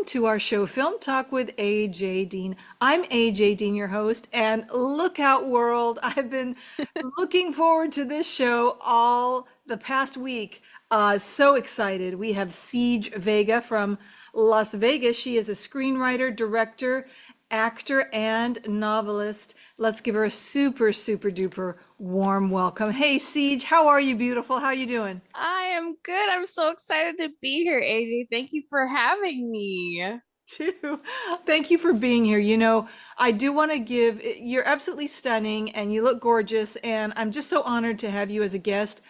to our show, Film Talk with AJ Dean. I'm AJ Dean, your host, and look out, world. I've been looking forward to this show all the past week. So excited. We have Siege Vega from Las Vegas. She is a screenwriter, director, actor, and novelist. Let's give her a super, super duper warm welcome. Hey, Siege, how are you, beautiful? How you doing? I am good. I'm so excited to be here, AJ. Thank you for having me. Too. Thank you for being here. You know, I do want to give, you're absolutely stunning and you look gorgeous, and I'm just so honored to have you as a guest.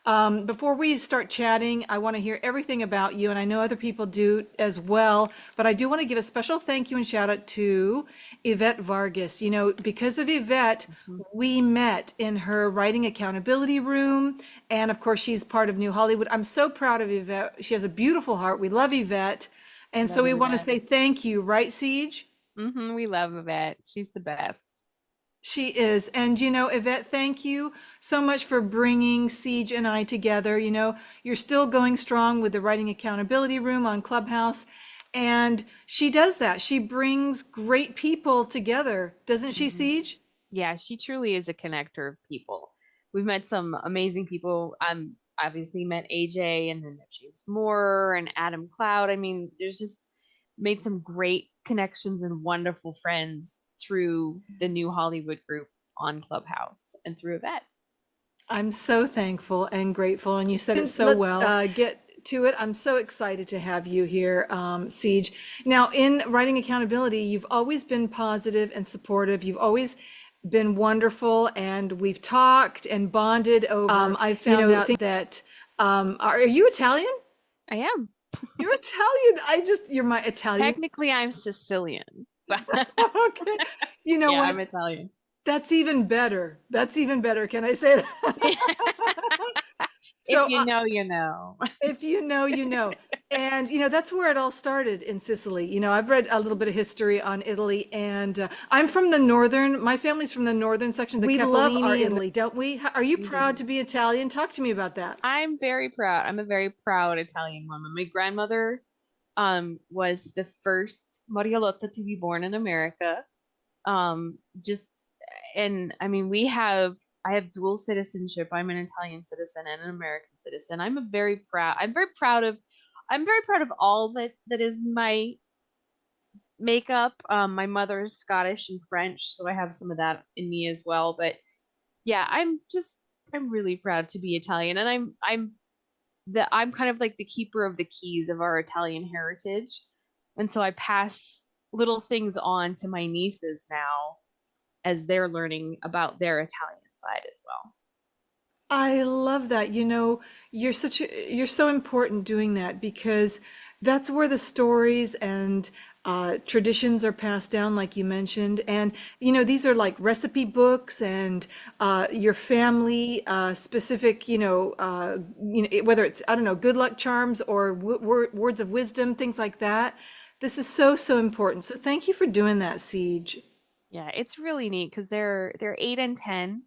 Before we start chatting, I want to hear everything about you, and I know other people do as well, but I do want to give a special thank you and shout out to Yvette Vargas. You know, because of Yvette, Mhm. we met in her writing accountability room, and of course, she's part of New Hollywood. I'm so proud of Yvette. She has a beautiful heart. We love Yvette. And so Love we want to Yvette. say thank you, right, Siege? We love Yvette. She's the best. She is. And you know, Yvette, thank you so much for bringing Siege and I together. You know, you're still going strong with the Writing Accountability Room on Clubhouse. And she does that. She brings great people together, doesn't she, Mhm. Siege? Yeah, she truly is a connector of people. We've met some amazing people. Obviously met AJ and then met James Moore and Adam Cloud. I mean, there's just made some great connections and wonderful friends through the new Hollywood group on Clubhouse and through Yvette. I'm so thankful and grateful. And you said it so Let's well. Get to it. I'm so excited to have you here, Siege. Now, in writing accountability, you've always been positive and supportive. You've always been wonderful, and we've talked and bonded over, I you found know, out that, are you Italian? I am. You're Italian. You're my Italian. Technically, I'm Sicilian, but Okay. You know yeah, what? I'm Italian. That's even better. That's even better. Can I say that? If So, you know, you know. if you know, you know. And, you know, that's where it all started in Sicily. You know, I've read a little bit of history on Italy, and I'm from the northern, my family's from the northern section, the We love our Capellini and Italy. Italy, don't we? Are you We do. proud to be Italian? Talk to me about that. I'm very proud. I'm a very proud Italian woman. My grandmother was the first Marialotta to be born in America. Just and I mean I have dual citizenship. I'm an Italian citizen and an American citizen. I'm very proud of all that is my makeup. My mother's Scottish and French, so I have some of that in me as well. But yeah, I'm really proud to be Italian, and I'm kind of like the keeper of the keys of our Italian heritage, and so I pass little things on to my nieces now as they're learning about their Italian side as well. I love that. You know, you're so important doing that because that's where the stories and traditions are passed down, like you mentioned. And you know, these are like recipe books and your family specific. Whether it's I don't know, good luck charms or words of wisdom, things like that. This is so so important. So thank you for doing that, Siege. Yeah, it's really neat because they're 8 and 10,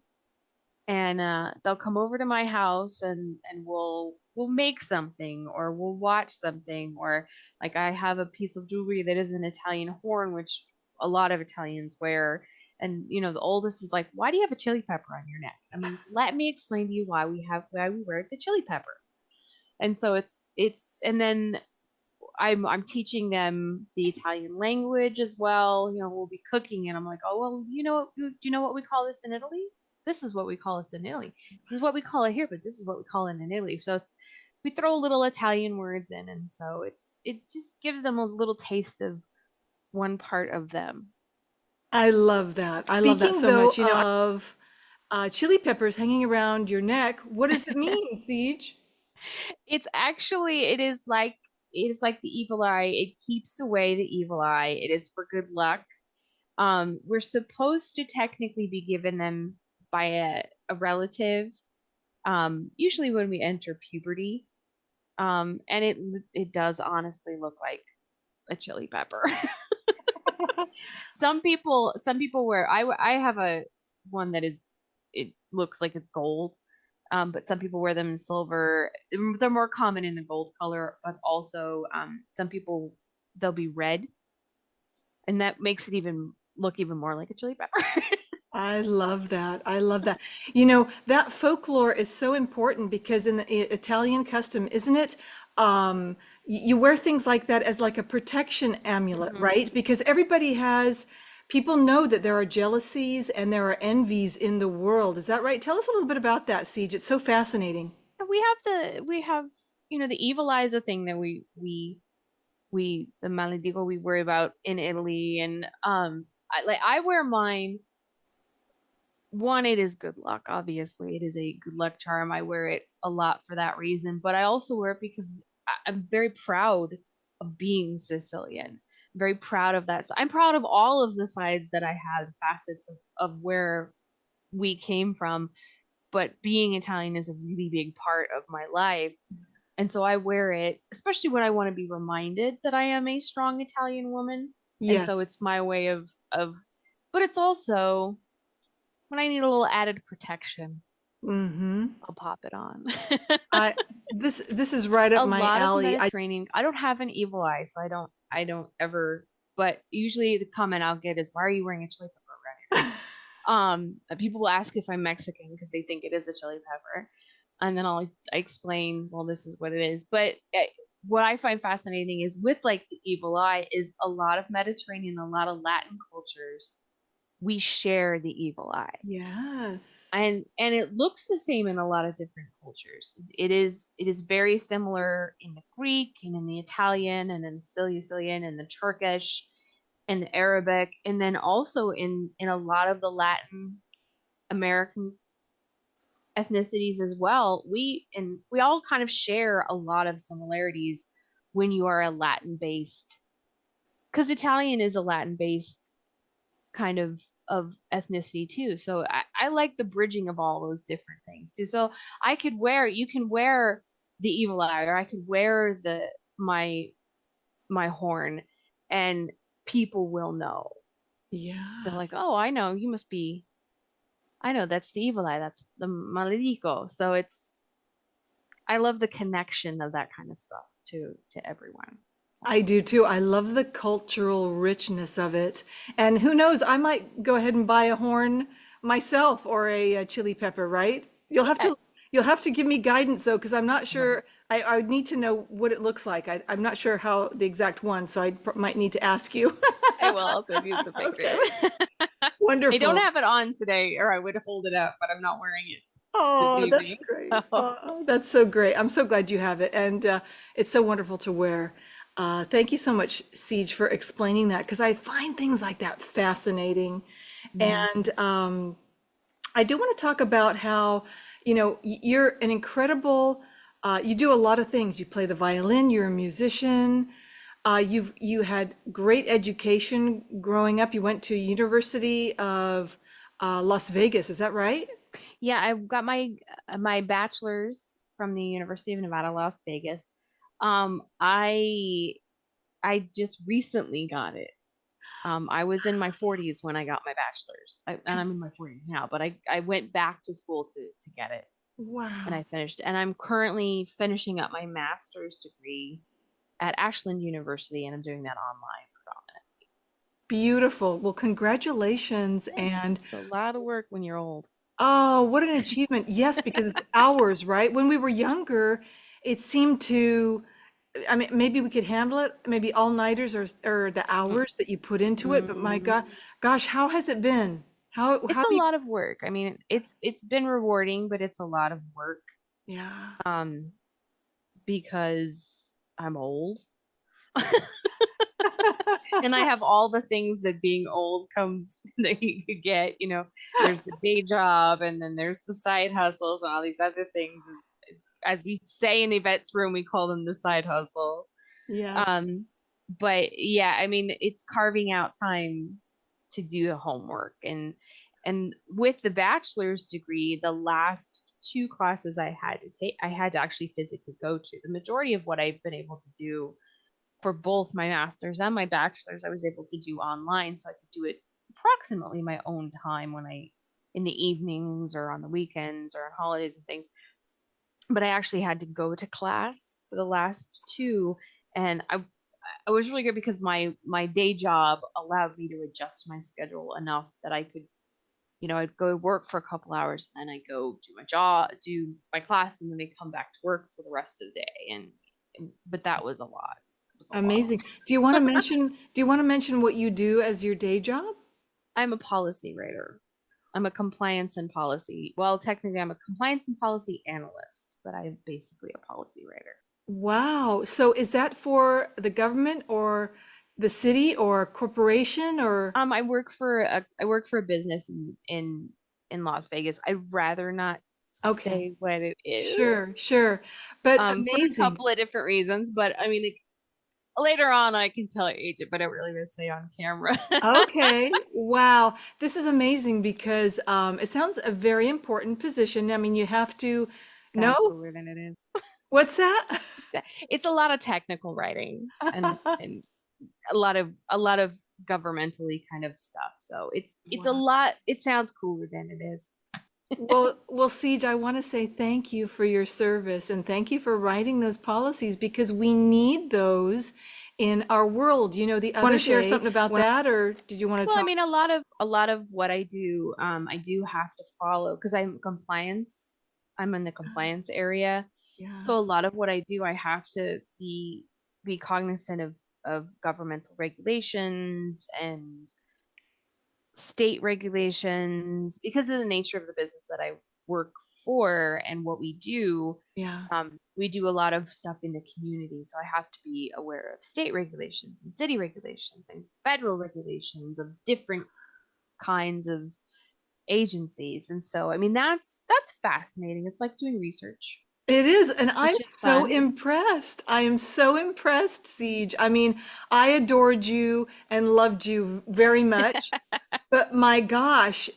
and they'll come over to my house and we'll make something or we'll watch something, or like I have a piece of jewelry that is an Italian horn, which a lot of Italians wear. And the oldest is like, why do you have a chili pepper on your neck? I mean, let me explain to you why we wear the chili pepper. And so it's and then I'm teaching them the Italian language as well. We'll be cooking and I'm like, oh well, do you know what we call this in Italy? This is what we call this in Italy. This is what we call it here, but this is what we call it in Italy. So we throw little Italian words in, and so it just gives them a little taste of one part of them. I love that. I love that Speaking so though much. You know, of of chili peppers hanging around your neck. What does it mean, Siege? it is like the evil eye. It keeps away the evil eye. It is for good luck. We're supposed to technically be given them by a relative, usually when we enter puberty. And it does honestly look like a chili pepper. Some people wear I have a one that is it looks like it's gold. But some people wear them in silver. They're more common in the gold color, but also some people they'll be red, and that makes it even look even more like a chili pepper. I love that. I love that. You know, that folklore is so important because in the Italian custom, isn't it? You wear things like that as like a protection amulet, Mhm. right? Because everybody has, people know that there are jealousies and there are envies in the world. Is that right? Tell us a little bit about that, Siege. It's so fascinating. And we have the evil eye is a thing that we the maledico we worry about in Italy, and I wear mine. One, it is good luck. Obviously, it is a good luck charm. I wear it a lot for that reason, but I also wear it because I'm very proud of being Sicilian. I'm very proud of that. I'm proud of all of the sides that I have, facets of where we came from. But being Italian is a really big part of my life. And so I wear it, especially when I want to be reminded that I am a strong Italian woman. And Yes. so it's my way but it's also when I need a little added protection, Mm-hmm. I'll pop it on. I this is right up A my lot of alley. Mediterranean. I don't have an evil eye, so I don't ever. But usually the comment I'll get is, "Why are you wearing a chili pepper around your neck?" People will ask if I'm Mexican because they think it is a chili pepper, and then I explain, well, this is what it is. But what I find fascinating is with like the evil eye is a lot of Mediterranean, a lot of Latin cultures. We share the evil eye, Yes. and it looks the same in a lot of different cultures. It is very similar in the Greek and in the Italian and in the Sicilian and the Turkish and the Arabic, and then also in a lot of the Latin American ethnicities as well. We all kind of share a lot of similarities when you are a Latin based, because Italian is a Latin based kind of ethnicity too. So I like the bridging of all those different things too. So you can wear the evil eye, or I could wear my horn, and people will know. They're Yeah. like, oh, I know, I know that's the evil eye. That's the maledico. So I love the connection of that kind of stuff to everyone. So, I do too. I love the cultural richness of it. And who knows, I might go ahead and buy a horn myself or a chili pepper, right? yeah. You'll have to give me guidance though, because I'm not sure. I would need to know what it looks like. I'm not sure how the exact one, so might need to ask you. I will also do some pictures. Okay. I don't Wonderful. have it on today, or I would hold it up, but I'm not wearing it this Oh, that's evening. great. So, Oh, that's so great. I'm so glad you have it. And it's so wonderful to wear. Thank you so much, Siege, for explaining that because I find things like that fascinating. mhm. And I do want to talk about how, you know, you're an incredible, you do a lot of things. You play the violin, you're a musician. You had great education growing up. You went to University of Las Vegas, is that right? Yeah, I got my bachelor's from the University of Nevada, Las Vegas. Um, I I just recently got it. I was in my 40s when I got my bachelor's, and I'm in my 40s now. But I went back to school to get it, and I Wow. finished. And I'm currently finishing up my master's degree at Ashland University, and I'm doing that online predominantly. Beautiful. Well, congratulations. Thanks. And It's a lot of work when you're old. oh, what an achievement. Yes, because it's hours, right? When we were younger, it seemed to, I mean, maybe we could handle it, maybe all-nighters or the hours that you put into it, but my Mm-mm. God, gosh, how has it been? How It's have a you, lot of work. I mean, it's been rewarding, but it's a lot of work. yeah. Um, because I'm old. And I have all the things that being old comes that you could get. There's the day job, and then there's the side hustles and all these other things. As we say in Yvette's room, we call them the side hustles. Yes. Um, but yeah, I mean, it's carving out time to do the homework, and with the bachelor's degree, the last two classes I had to take, I had to actually physically go to. The majority of what I've been able to do for both my master's and my bachelor's, I was able to do online, so I could do it approximately my own time when I in the evenings or on the weekends or on holidays and things. But I actually had to go to class for the last two, and it was really good because my day job allowed me to adjust my schedule enough that I could, I'd go work for a couple hours, then I go do my job, do my class, and then I come back to work for the rest of the day. But that was a lot. It was a lot. Amazing. Do you want to mention what you do as your day job? I'm a policy writer. I'm a compliance and policy. Well, technically, I'm a compliance and policy analyst, but I'm basically a policy writer. Wow. So is that for the government or the city or a corporation or? I work for a business in Las Vegas. I'd rather not Okay. say what it is, Sure, sure. But for a amazing. couple of different reasons. But I mean, later on, I can tell your agent, but I don't really want to say on camera. Okay. Wow. This is amazing because it sounds a very important position. I mean, you have to Sounds know cooler than it is. what's that? It's a lot of technical writing and a lot of governmentally kind of stuff. So it's a Wow. lot. It sounds cooler than it is. Well, Siege, I want to say thank you for your service and thank you for writing those policies because we need those in our world. The want other to share day something about when that, or did you want to Well, I talk? mean, a lot of what I do have to follow because I'm compliance. I'm in the compliance area, Yeah. so a lot of what I do, I have to be cognizant of governmental regulations and state regulations because of the nature of the business that I work for and what we do. Yeah. We do a lot of stuff in the community, so I have to be aware of state regulations and city regulations and federal regulations of different kinds of agencies. And so, I mean, that's fascinating. It's like doing research, It is, and I'm which is so fun. impressed. I am so impressed, Siege. I mean, I adored you and loved you very much. But my gosh,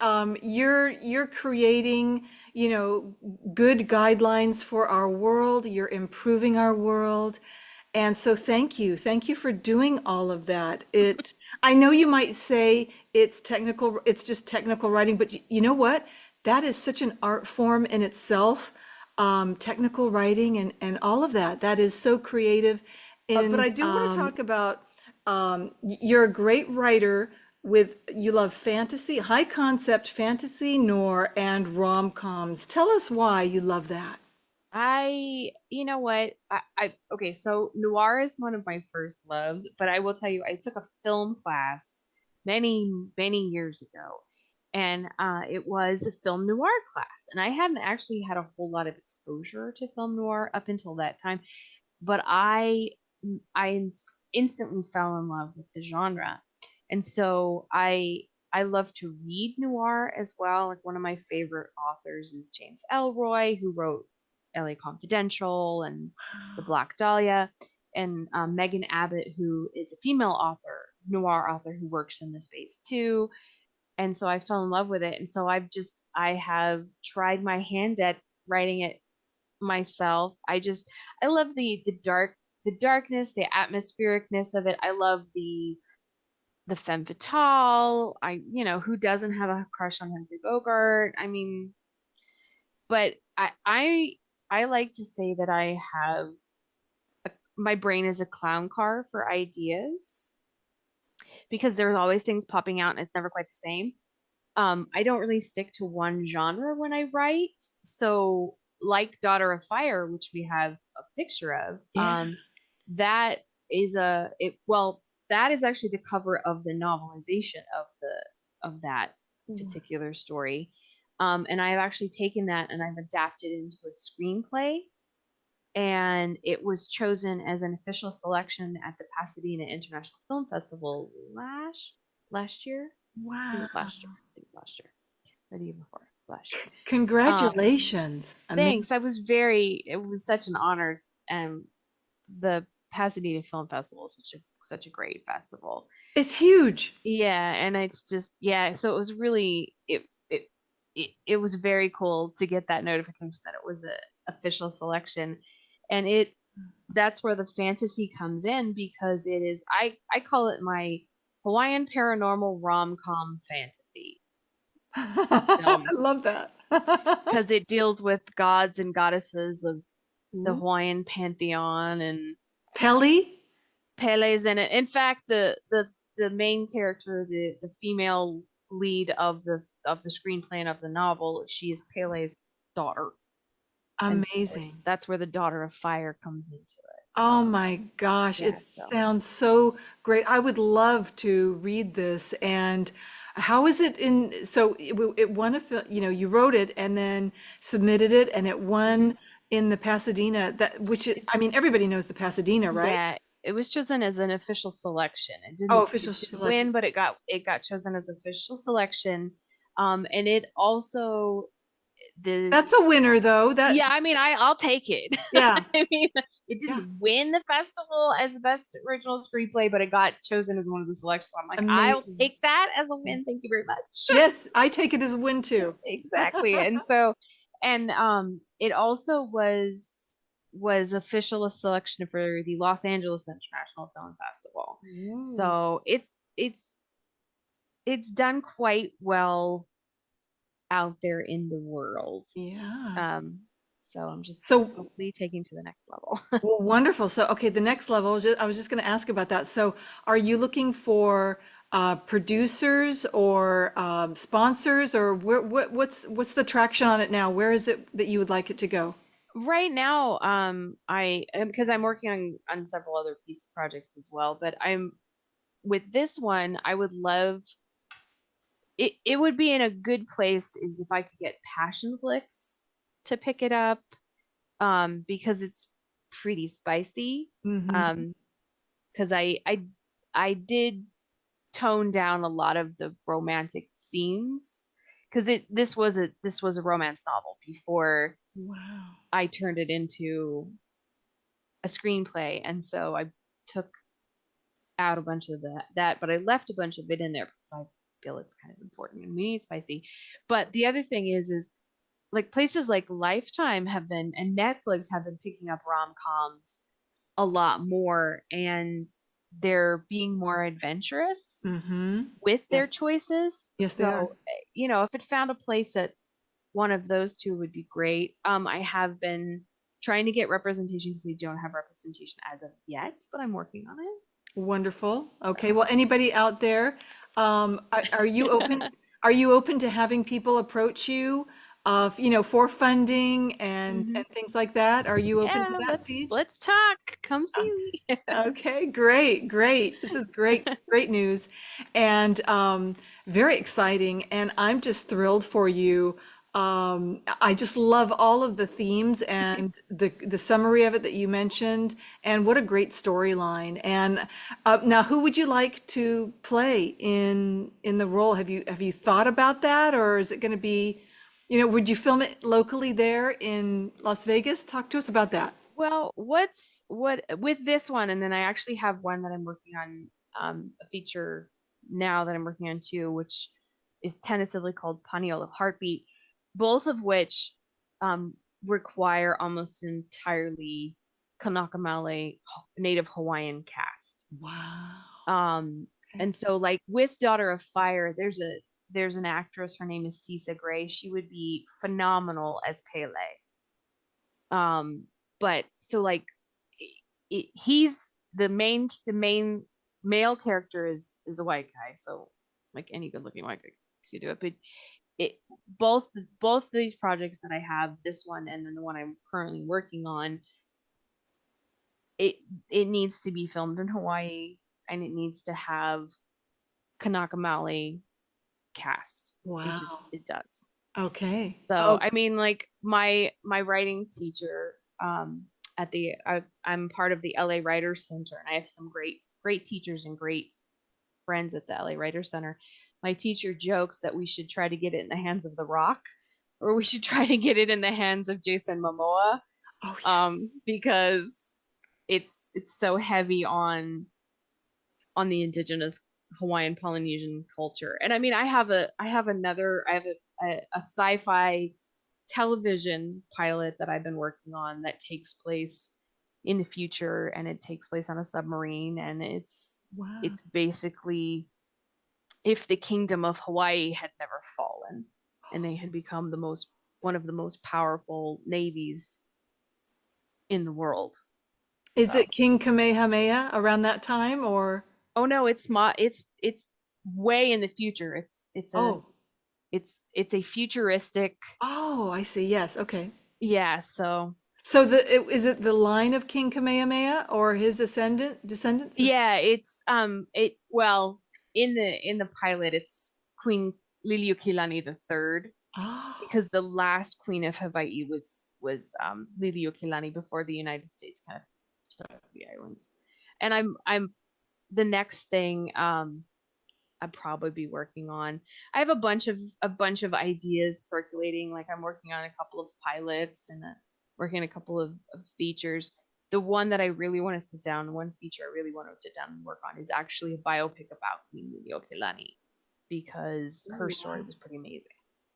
you're creating, good guidelines for our world. You're improving our world. And so thank you. Thank you for doing all of that. I know you might say it's just technical writing, but you know what? That is such an art form in itself. Technical writing and all of that. That is so creative. But I And do want to talk about, you're a great writer you love fantasy, high concept fantasy, noir, and rom-coms. Tell us why you love that. you know what? Okay, so noir is one of my first loves, but I will tell you, I took a film class many, many years ago, and it was a film noir class, and I hadn't actually had a whole lot of exposure to film noir up until that time, but instantly fell in love with the genre, and so I love to read noir as well. Like one of my favorite authors is James Elroy, who wrote LA Confidential and The Black Dahlia, and Megan Abbott, who is a female author, noir author who works in the space too. And so I fell in love with it. And so I have tried my hand at writing it myself. I love the darkness, the atmosphericness of it. I love the femme fatale. Who doesn't have a crush on Humphrey Bogart? I mean, but I like to say that my brain is a clown car for ideas because there's always things popping out and it's never quite the same. I don't really stick to one genre when I write. So, like Daughter of Fire, which we have a picture of, Yeah. that is that is actually the cover of the novelization of that particular story. And I've actually taken that and I've adapted into a screenplay, and it was chosen as an official selection at the Pasadena International Film Festival last year. I think it Wow. was last year. I think it was last year, or the year before, last year. Congratulations. Amazing. Thanks. It was such an honor. And the Pasadena Film Festival is such a great festival. It's huge. Yeah, and it's just, yeah. So it was really it was very cool to get that notification that it was a official selection, and that's where the fantasy comes in because it is I call it my Hawaiian paranormal rom-com fantasy I film love that. because it deals with gods and goddesses of the Ooh. Hawaiian pantheon and Pele? Pele's in it. In fact, the main character, the female lead of the screenplay and of the novel, she is Pele's daughter, and so it's Amazing. that's where the Daughter of Fire comes into it. Oh So my gosh, yeah, it so sounds so great. I would love to read this. And how is it in, so it won a, you wrote it and then submitted it and it mhm. won in the Pasadena, that, I mean, everybody knows the Pasadena, right? Yeah, it was chosen as an official selection. Oh, It official didn't selection. win, but it got chosen as official selection. And it also the That's a winner though. That, yeah, I mean, I'll take it. yeah, I mean, it yeah, didn't win the festival as the best original screenplay, but it got chosen as one of the selections. I'm like, I'll amazing. take that as a win. Thank you very much. Yes, I take it as a win too. Exactly. And so, and it also was official selection for the Los Angeles International Film Festival. Ooh. So it's done quite well out there in the world. Yeah. Um, so I'm just So, hopefully taking to the next level. well, wonderful. So, okay, the next level, I was just going to ask about that. So, are you looking for producers or sponsors, or what's the traction on it now? Where is it that you would like it to go? Right now, I because I'm working on several other piece projects as well, but I'm with this one, I would love it. It would be in a good place is if I could get Passionflix to pick it up, because it's pretty spicy. Hmm. Um, because I did tone down a lot of the romantic scenes because it this was a romance novel before Wow. I turned it into a screenplay, and so I took out a bunch of that, but I left a bunch of it in there because I feel it's kind of important and we need spicy. But the other thing is like places like Lifetime have been and Netflix have been picking up rom-coms a lot more, and they're being more adventurous Hmm. with Yeah. their choices. Yes, they are. So, if it found a place that one of those two would be great. I have been trying to get representation because they don't have representation as of yet, but I'm working on Wonderful. Okay. it. Well, anybody out there, are you open? Are you open to having people approach you, for funding Hmm. and things like that? Are you open to Yeah, that, Seed? let's talk. Come Uh, see me. Okay, great, great. This is great, great news, and very exciting. And I'm just thrilled for you. I just love all of the themes and the summary of it that you mentioned, and what a great storyline. And now, who would you like to play in the role? Have you thought about that, or is it going to be, would you film it locally there in Las Vegas? Talk to us about that. Well, what with this one, and then I actually have one that I'm working on, a feature now that I'm working on too, which is tentatively called Ponyola Heartbeat, both of which require almost an entirely Kanaka Maoli native Hawaiian cast. Wow. Um, Okay. and so like with Daughter of Fire, there's an actress, her name is Cisa Gray. She would be phenomenal as Pele. Um, but so like he's the main male character is a white guy, so like any good looking white guy could do it. But it both these projects that I have, this one and then the one I'm currently working on, it it needs to be filmed in Hawaii and it needs to have Kanaka Maoli cast. Wow. It does. Okay. So Oh, I mean, like my writing teacher, I'm part of the LA Writers Center, and I have some great teachers and great friends at the LA Writers Center. My teacher jokes that we should try to get it in the hands of The Rock, or we should try to get it in the hands of Jason Momoa, oh yes. because it's so heavy on the indigenous Hawaiian Polynesian culture. And I mean, I have a sci-fi television pilot that I've been working on that takes place in the future, and it takes place on a submarine, and Wow. it's basically if the kingdom of Hawaii had never fallen and they had become the most one of the most powerful navies in the world. Is So, it King Kamehameha around that time or? oh no, it's way in the future. Oh, It's a futuristic, oh, I see. Yes. Okay. yeah, so So is it the line of King Kamehameha or his descendants? yeah, it's it well, in the pilot it's Queen Liliuokalani the third, Oh, because the last queen of Hawaii was Liliuokalani before the United States kind of took the islands. And I'm the next thing I'd probably be working on. I have a bunch of ideas percolating. Like I'm working on a couple of pilots and working on a couple of features. The one that I really want to sit down, one feature I really want to sit down and work on is actually a biopic about Queen Liliuokalani because her story yeah. was pretty amazing.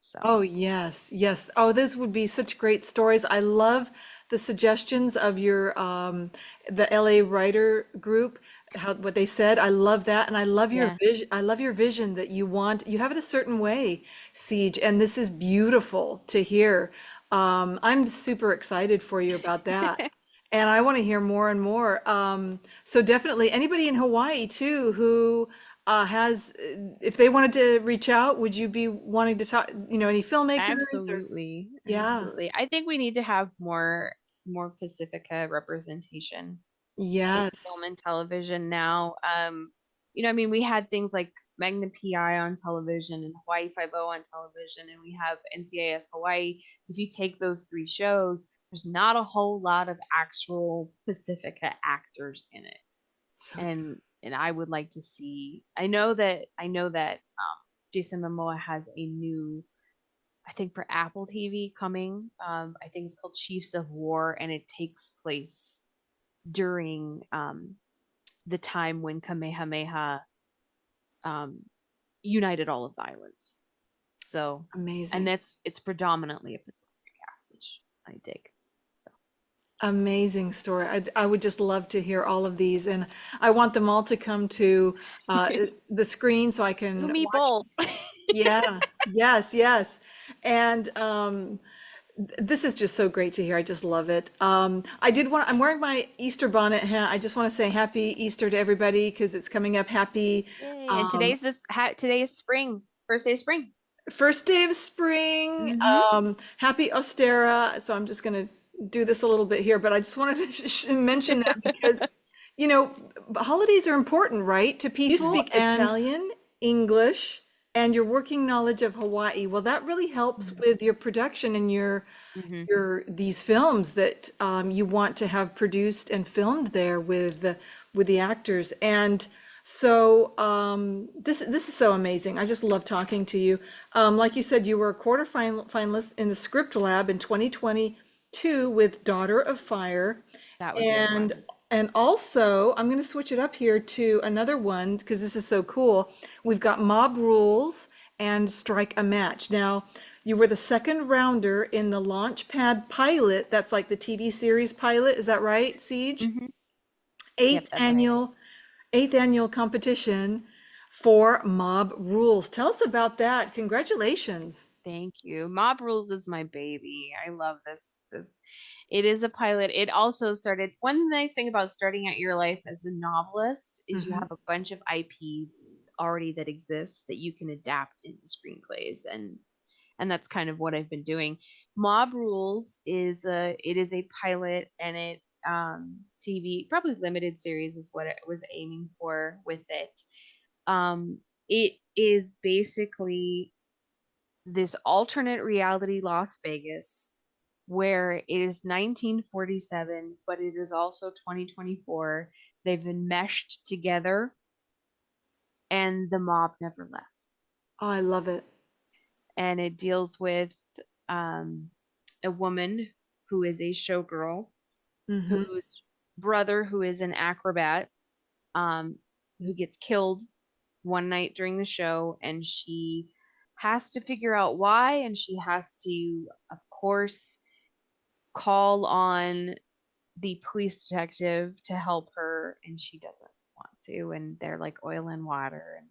So Oh, yes, yes. Oh, those would be such great stories. I love the suggestions of your the LA writer group, how what they said. I love that. And I love your yeah. vision. I love your vision that you have it a certain way, Siege, and this is beautiful to hear. I'm super excited for you about that. And I want to hear more and more. So definitely anybody in Hawaii too who if they wanted to reach out, would you be wanting to talk, any filmmakers or, Absolutely. yeah, Absolutely. I think we need to have more Pacifica representation in yes. film and television now. I mean, we had things like Magna PI on television and Hawaii Five-O on television, and we have NCIS Hawaii. If you take those three shows, there's not a whole lot of actual Pacifica actors in it. So And I would like to see. I know that Jason Momoa has a new, I think for Apple TV coming. I think it's called Chiefs of War, and it takes place during the time when Kamehameha um, united all of the islands. So, and amazing. it's predominantly a Pacific cast, which I dig. So, Amazing story. I would just love to hear all of these, and I want them all to come to the screen so I you can me watch. both. Yeah, yes, yes. And this is just so great to hear. I just love it. I'm wearing my Easter bonnet hat. I just want to say happy Easter to everybody because it's coming up. Happy Yay! And um, today is spring, first day of spring. first day of spring. Mm-hmm. Happy Ostera. So I'm just going to do this a little bit here, but I just wanted to mention that because, you know, holidays are important, right? To people. You speak And Italian, English, and your working knowledge of Hawaii. Well, that really helps with your production and mm-hmm. your these films that you want to have produced and filmed there with the actors. And so this is so amazing. I just love talking to you. Like you said, you were a finalist in the Script Lab in 2022 with Daughter of Fire, That was it. and and also I'm going to switch it up here to another one because this is so cool. We've got Mob Rules and Strike a Match. Now, you were the second rounder in the Launchpad pilot. That's like the TV series pilot. Is that right, Siege? Mm-hmm. Eighth Yep, that's right. annual, eighth annual competition for Mob Rules. Tell us about that. Congratulations. Thank you. Mob Rules is my baby. I love this. It is a pilot. It also started, one nice thing about starting out your life as a novelist is you Hmm. have a bunch of IP already that exists that you can adapt into screenplays, and that's kind of what I've been doing. Mob Rules is a pilot, and it TV, probably limited series is what it was aiming for with it. It is basically this alternate reality Las Vegas where it is 1947, but it is also 2024. They've been meshed together, and the mob never left. Oh, I love it. And it deals with um, a woman who is a showgirl, Hmm. whose brother, who is an acrobat, um, who gets killed one night during the show, and she has to figure out why, and she has to, of course, call on the police detective to help her, and she doesn't want to, and they're like oil and water, and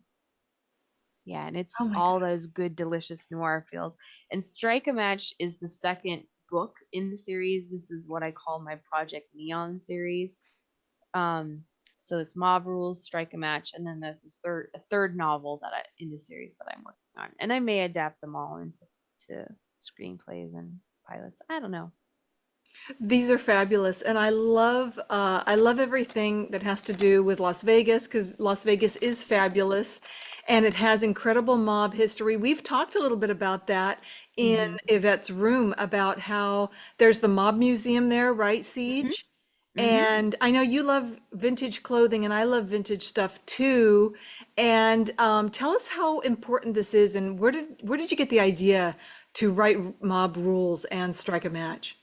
yeah, and Oh it's my all God. those good delicious noir feels. And Strike a Match is the second book in the series. This is what I call my Project Neon series. Um, so it's Mob Rules, Strike a Match, and then there's a third novel that in the series that I'm working on, and I may adapt them all into to screenplays and pilots. I don't know. These are fabulous, and I love everything that has to do with Las Vegas because Las Vegas is fabulous, and it has incredible mob history. We've talked a little bit about that in Hmm. Yvette's room about how there's the mob museum there, right, Hmm. Siege? Hmm. And I know you love vintage clothing, and I love vintage stuff too. And tell us how important this is, and where did you get the idea to write mob rules and strike a match?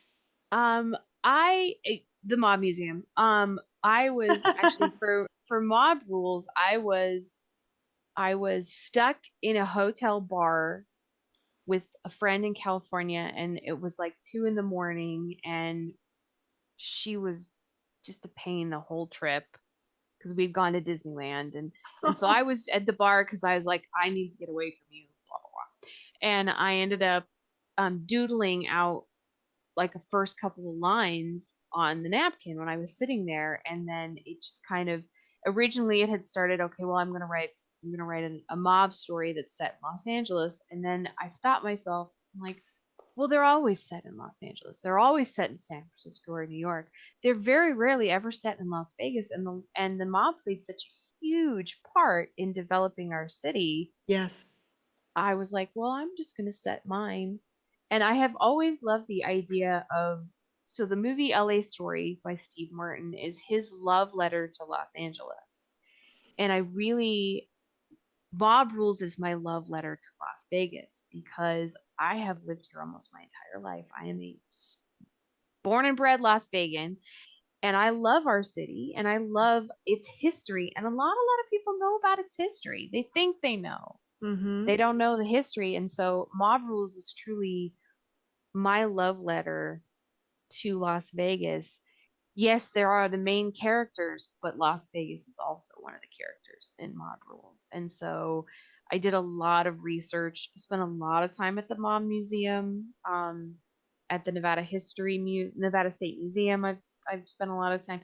Um, the Mob Museum. I was actually for Mob Rules. I was stuck in a hotel bar with a friend in California, and it was like 2 in the morning, and she was just a pain the whole trip because we'd gone to Disneyland, and so I was at the bar because I was like, I need to get away from you, blah blah blah, and I ended up doodling out like a first couple of lines on the napkin when I was sitting there, and then it just kind of originally it had started. Okay, well I'm gonna write a mob story that's set in Los Angeles, and then I stopped myself. I'm like, well, they're always set in Los Angeles. They're always set in San Francisco or New York. They're very rarely ever set in Las Vegas, and the mob played such a huge part in developing our city. Yes. I was like, well, I'm just going to set mine. And I have always loved the idea of so the movie LA Story by Steve Martin is his love letter to Los Angeles. And I really Bob Rules is my love letter to Las Vegas because I have lived here almost my entire life. I am a born and bred Las Vegan, and I love our city and I love its history. And a lot of people know about its history. They think they know, Mm-hmm. they don't know the history. And so Mob Rules is truly my love letter to Las Vegas. Yes, there are the main characters, but Las Vegas is also one of the characters in Mob Rules. And so I did a lot of research. I spent a lot of time at the Mob Museum, at the Nevada State Museum. I've spent a lot of time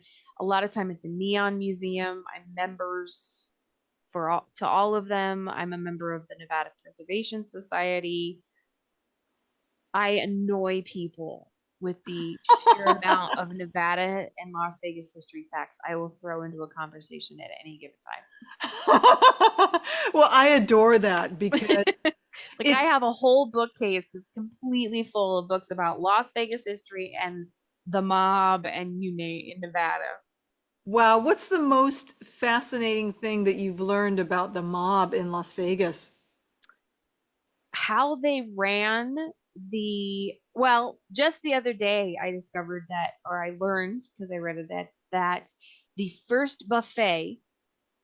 at the Neon Museum. I'm members to all of them. I'm a member of the Nevada Preservation Society. I annoy people with the sheer amount of Nevada and Las Vegas history facts I will throw into a conversation at any given Well, I adore that because time. Like I it's have a whole bookcase that's completely full of books about Las Vegas history and the mob and you name in Nevada. wow, what's the most fascinating thing that you've learned about the mob in Las Vegas? How they ran just the other day I discovered that, or I learned because I read it, that the first buffet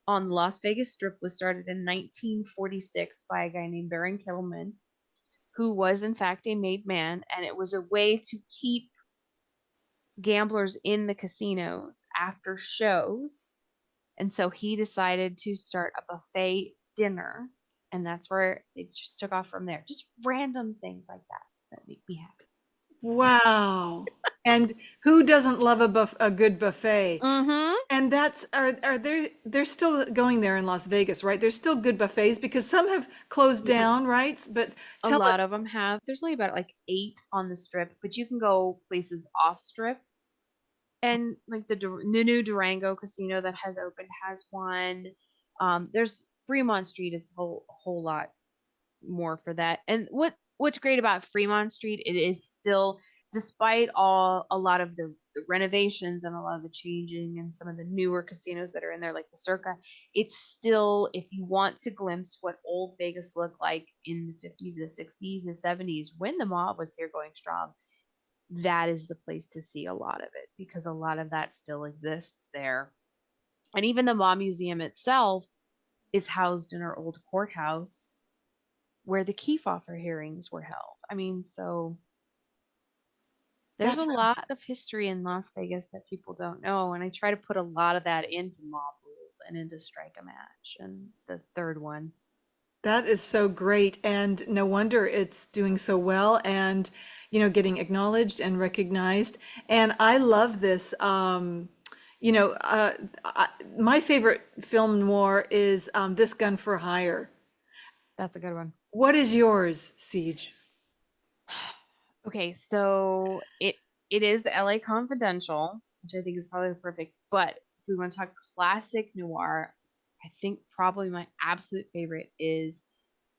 on the Las Vegas Strip was started in 1946 by a guy named Baron Kittleman, who was in fact a made man, and it was a way to keep gamblers in the casinos after shows. And so he decided to start a buffet dinner, and that's where it just took off from there. Just random things like that that make me happy. Wow. And who doesn't love a good buffet? Mm-hmm. And that's are they're still going there in Las Vegas, right? There's still good buffets because some have closed down, right? But A tell lot us, of them have. There's only about like 8 on the strip, but you can go places off strip. And like the new Durango casino that has opened has one. There's Fremont Street is a whole lot more for that. And what's great about Fremont Street, it is still, despite a lot of the renovations and a lot of the changing and some of the newer casinos that are in there, like the Circa, it's still, if you want to glimpse what old Vegas looked like in the 50s, the 60s, the 70s, when the mob was here going strong, that is the place to see a lot of it because a lot of that still exists there. And even the mob museum itself is housed in our old courthouse where the Kefauver hearings were held. I mean, so there's a that's lot of history in Las Vegas that people don't know. And I try to put a lot of that into Mob Rules and into Strike a Match and the third one. that is so great, and no wonder it's doing so well and, getting acknowledged and recognized. And I love this. You know, my favorite film noir is This Gun for Hire. That's a good one. What is yours, Siege? Okay, so it is LA Confidential, which I think is probably perfect. But if we want to talk classic noir, I think probably my absolute favorite is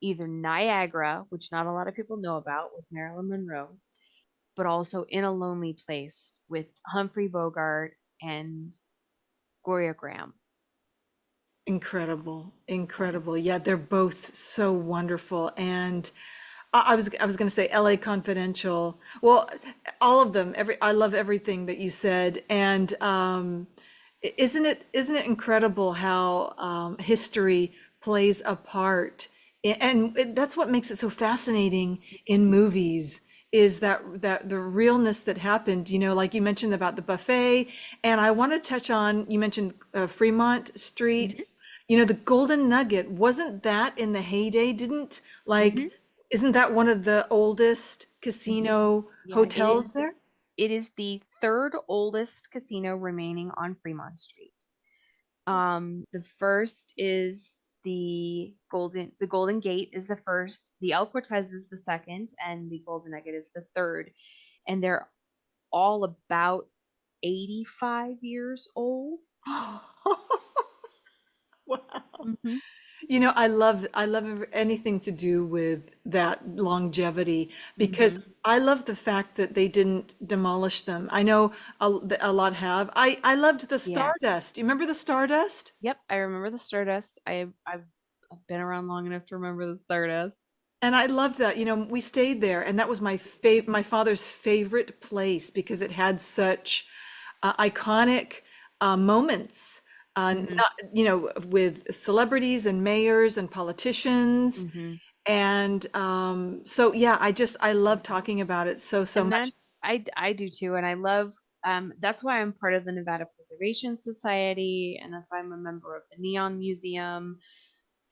either Niagara, which not a lot of people know about with Marilyn Monroe, but also In a Lonely Place with Humphrey Bogart and Gloria Graham. Incredible, Yeah. incredible. Yeah, they're both so wonderful. And I was going to say LA Confidential. Well, all of them. I love everything that you said. And isn't it incredible how history plays a part that's what makes it so fascinating in movies is that the realness that happened, like you mentioned about the buffet. And I want to touch on, you mentioned Fremont Street. Mhm. The Golden Nugget, wasn't that in the heyday? Didn't Mhm. isn't that one of the oldest casino Yeah, hotels there? it is the third oldest casino remaining on Fremont Street. The first is the Golden Gate is the first, the El Cortez is the second, and the Golden Nugget is the third. And they're all about 85 years old. Wow. Hmm. I love anything to do with that longevity because Hmm. I love the fact that they didn't demolish them. I know a lot have. I loved the Yeah. Stardust. Do you remember the Stardust? Yep, I remember the Stardust. I've been around long enough to remember the Stardust. And I loved that. We stayed there, and that was my father's favorite place because it had such iconic moments. Hmm. Not, with celebrities and mayors and politicians. Hmm. And so yeah, I love talking about it so And much. I do too, and I love that's why I'm part of the Nevada Preservation Society, and that's why I'm a member of the Neon Museum,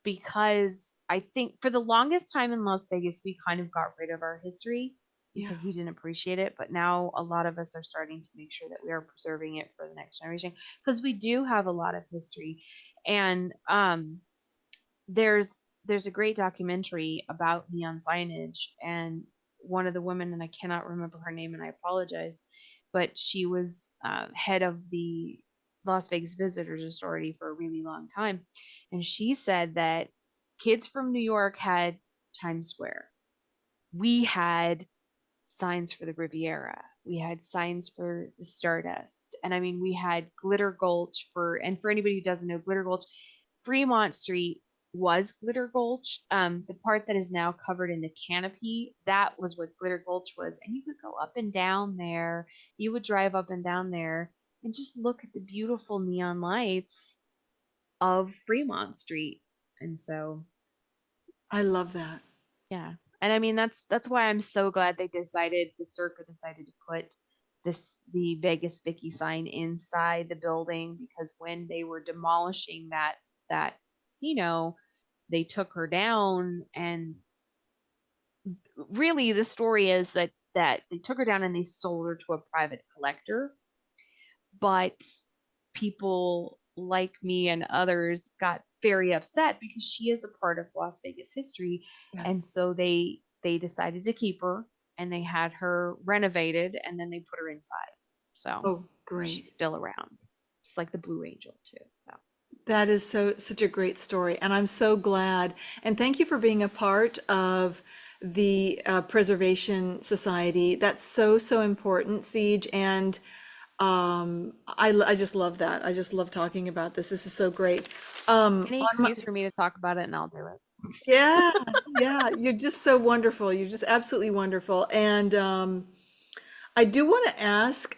because I think for the longest time in Las Vegas, we kind of got rid of our history Yeah. because we didn't appreciate it. But now a lot of us are starting to make sure that we are preserving it for the next generation because we do have a lot of history. And there's there's a great documentary about neon signage, and one of the women, and I cannot remember her name, and I apologize, but she was head of the Las Vegas Visitors Authority for a really long time, and she said that kids from New York had Times Square. We had signs for the Riviera. We had signs for the Stardust. And I mean, we had Glitter Gulch and for anybody who doesn't know, Glitter Gulch, Fremont Street was Glitter Gulch. The part that is now covered in the canopy, that was what Glitter Gulch was. And you could go up and down there. You would drive up and down there and just look at the beautiful neon lights of Fremont Street. And so I love that. yeah. And I mean that's why I'm so glad the Circa decided to put the Vegas Vicky sign inside the building, because when they were demolishing that casino, they took her down, and really the story is that they took her down and they sold her to a private collector, but people like me and others got very upset because she is a part of Las Vegas history, Yes. and so they decided to keep her, and they had her renovated, and then they put her inside. So Oh, she's great. still around. It's like the Blue Angel too. So That is such a great story, and I'm so glad. And thank you for being a part of the Preservation Society. That's so important, Siege. And I just love that. I just love talking about this. This is so great. any On my, excuse for me to talk about it, and I'll do it. yeah, yeah, you're just so wonderful. You're just absolutely wonderful. And I do want to ask,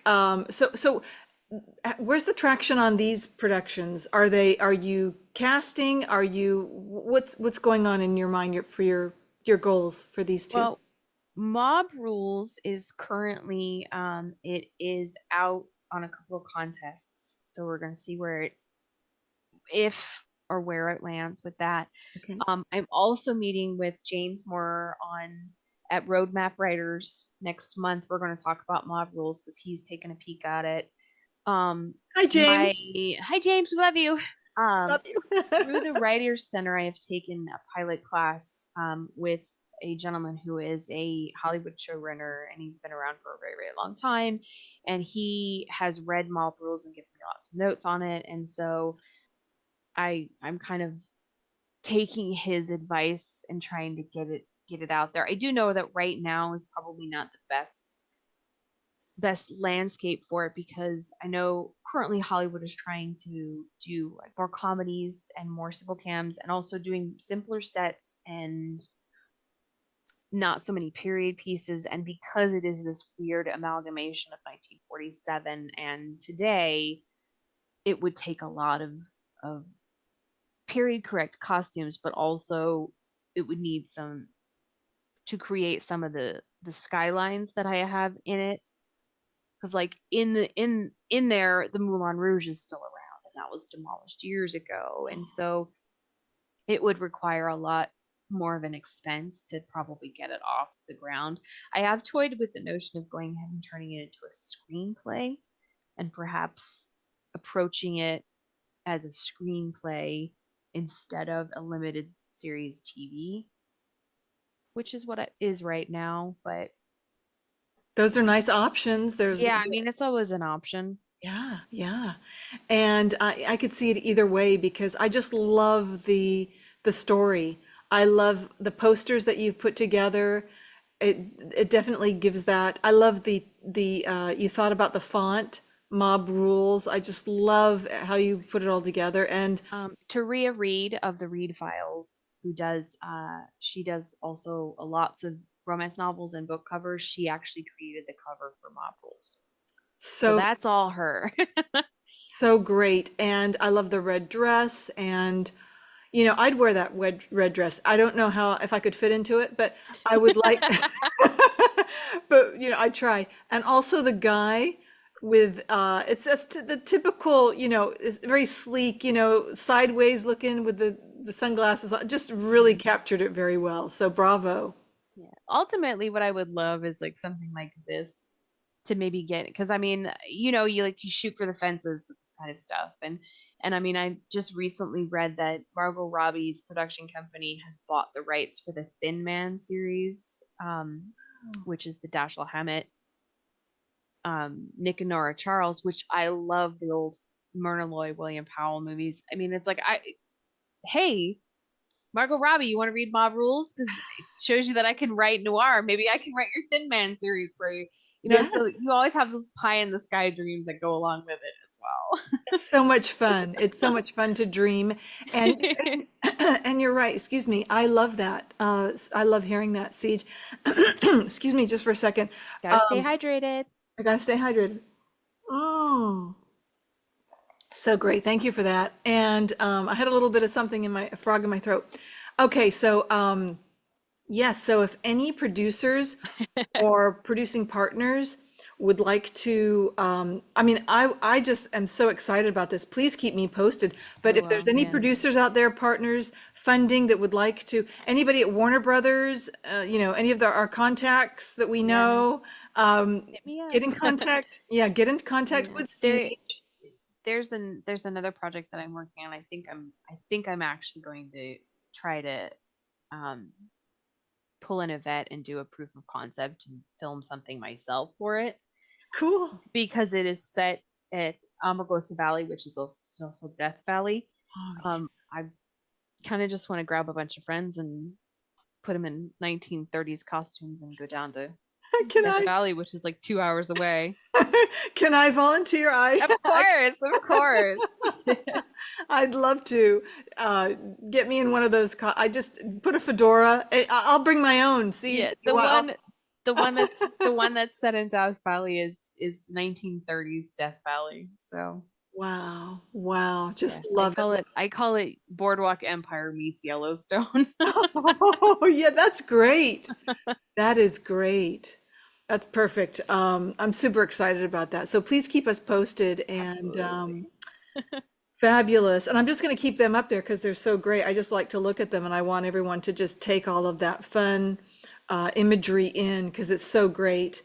where's the traction on these productions? Are you casting? What's going on in your mind for your goals for these two? Well, Mob Rules is currently it is out on a couple of contests, so we're going to see where it if or where it lands with that. Okay. I'm also meeting with James Moore on at Roadmap Writers next month. We're going to talk about Mob Rules because he's taken a peek at it. Um, Hi, my James. Hi James, we love you. Love you. Through the Writers Center, I have taken a pilot class with a gentleman who is a Hollywood showrunner, and he's been around for a very, very long time. And he has read Mob Rules and given me lots of notes on it. And so I'm kind of taking his advice and trying to get it out there. I do know that right now is probably not the best landscape for it, because I know currently Hollywood is trying to do like more comedies and more simple cams, and also doing simpler sets and not so many period pieces. And because it is this weird amalgamation of 1947 and today, it would take a lot of period correct costumes, but also it would need some to create some of the skylines that I have in it, because like in there the Moulin Rouge is still around, and that was demolished years ago, and so it would require a lot more of an expense to probably get it off the ground. I have toyed with the notion of going ahead and turning it into a screenplay, and perhaps approaching it as a screenplay instead of a limited series TV, which is what it is right now. But Those are nice options. There's, yeah, I mean, it's always an option. yeah, yeah. And I could see it either way because I just love the story. I love the posters that you've put together. It it definitely gives that. I love the you thought about the font, Mob Rules. I just love how you put it all together. And Taria Reid of the Reid Files, who does she does also lots of romance novels and book covers. She actually created the cover for Mob Rules, so so that's all her. so great. And I love the red dress. And I'd wear that red dress. I don't know how if I could fit into it, but I would like. But I'd try. And also the guy with the typical, it's very sleek, sideways looking with the sunglasses on, just really captured it very well. So bravo. Yeah. Ultimately, what I would love is like something like this to maybe get, because I mean, you shoot for the fences with this kind of stuff. And I mean, I just recently read that Margot Robbie's production company has bought the rights for the Thin Man series, which is the Dashiell Hammett, Nick and Nora Charles, which I love the old Myrna Loy, William Powell movies. I mean, it's like hey, Margot Robbie, you want to read Mob Rules? Because it shows you that I can write noir. Maybe I can write your Thin Man series for you. Yeah, And so you always have those pie in the sky dreams that go along with it as it's so much fun. It's so much fun to dream. And well. and you're right. Excuse me. I love that. I love hearing that, Siege. Excuse me just for a second. Gotta stay hydrated. I gotta stay hydrated. Oh, so great. Thank you for that. And I had a little bit of something in a frog in my throat. Okay, so yes, so if any producers or producing partners would like to, I mean, I just am so excited about this. Please keep me posted. I But if there's will, any yeah. producers out there, partners, funding that would like to, anybody at Warner Brothers, any of our contacts that we Yeah. know, Hit me get up. in contact. Yeah, get in contact Yeah. with C. There's another project that I'm working on. I think I'm actually going to try to um pull in a vet and do a proof of concept and film something myself for it, Cool. because it is set at Amargosa Valley, which is also Death Valley. Oh, I kind of just want to grab a bunch of friends and put them in 1930s costumes and go down to yeah. Can Death I Valley, which is like 2 hours away. can I volunteer? Of course, of course. I'd love to get me in one of those. I just put a fedora. I'll bring my own. See, Yeah, you want? the one that's set in Death Valley is 1930s Death Valley. So Wow, wow, yeah, just I love it. call it I call it Boardwalk Empire meets Yellowstone. Oh, yeah, that's great. That is great. That's perfect. I'm super excited about that. So please keep us posted and Absolutely. fabulous. And I'm just going to keep them up there because they're so great. I just like to look at them and I want everyone to just take all of that fun imagery in because it's so great.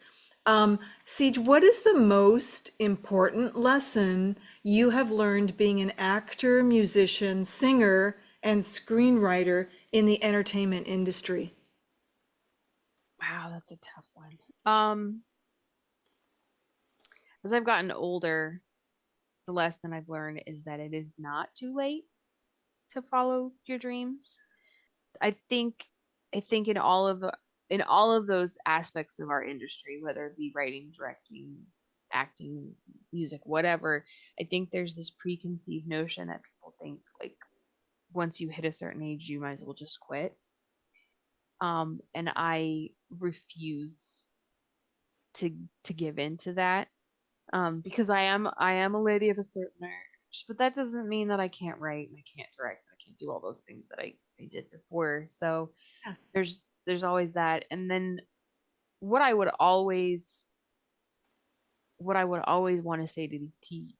Siege, what is the most important lesson you have learned being an actor, musician, singer, and screenwriter in the entertainment industry? Wow, that's a tough one. Um, as I've gotten older, the lesson I've learned is that it is not too late to follow your dreams. I think I think in all of those aspects of our industry, whether it be writing, directing, acting, music, whatever, I think there's this preconceived notion that people think like once you hit a certain age, you might as well just quit. And I refuse to to give in to that. Because I am a lady of a certain age, but that doesn't mean that I can't write and I can't direct and I can't do all those things that I did before. So Yes. there's always that. And then what I would always what I would always want to say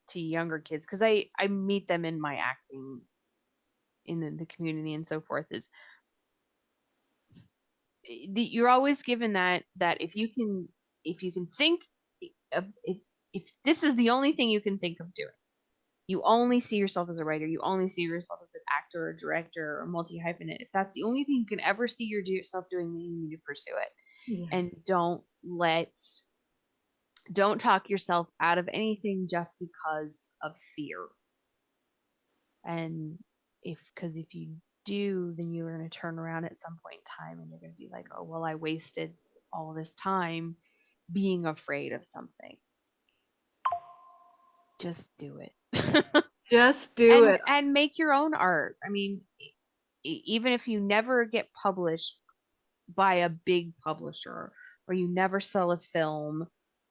to younger kids, because I meet them in my acting in the community and so forth, is you're always given that if you can think if this is the only thing you can think of doing, you only see yourself as a writer, you only see yourself as an actor or director or multi hyphenate. If that's the only thing you can ever see yourself doing, then you need to pursue it. Yeah. And don't talk yourself out of anything just because of fear. And because if you do, then you're going to turn around at some point in time and you're going to be like, oh, well, I wasted all this time being afraid of something. Just do it. Just do it. And make your own art. I mean, even if you never get published by a big publisher or you never sell a film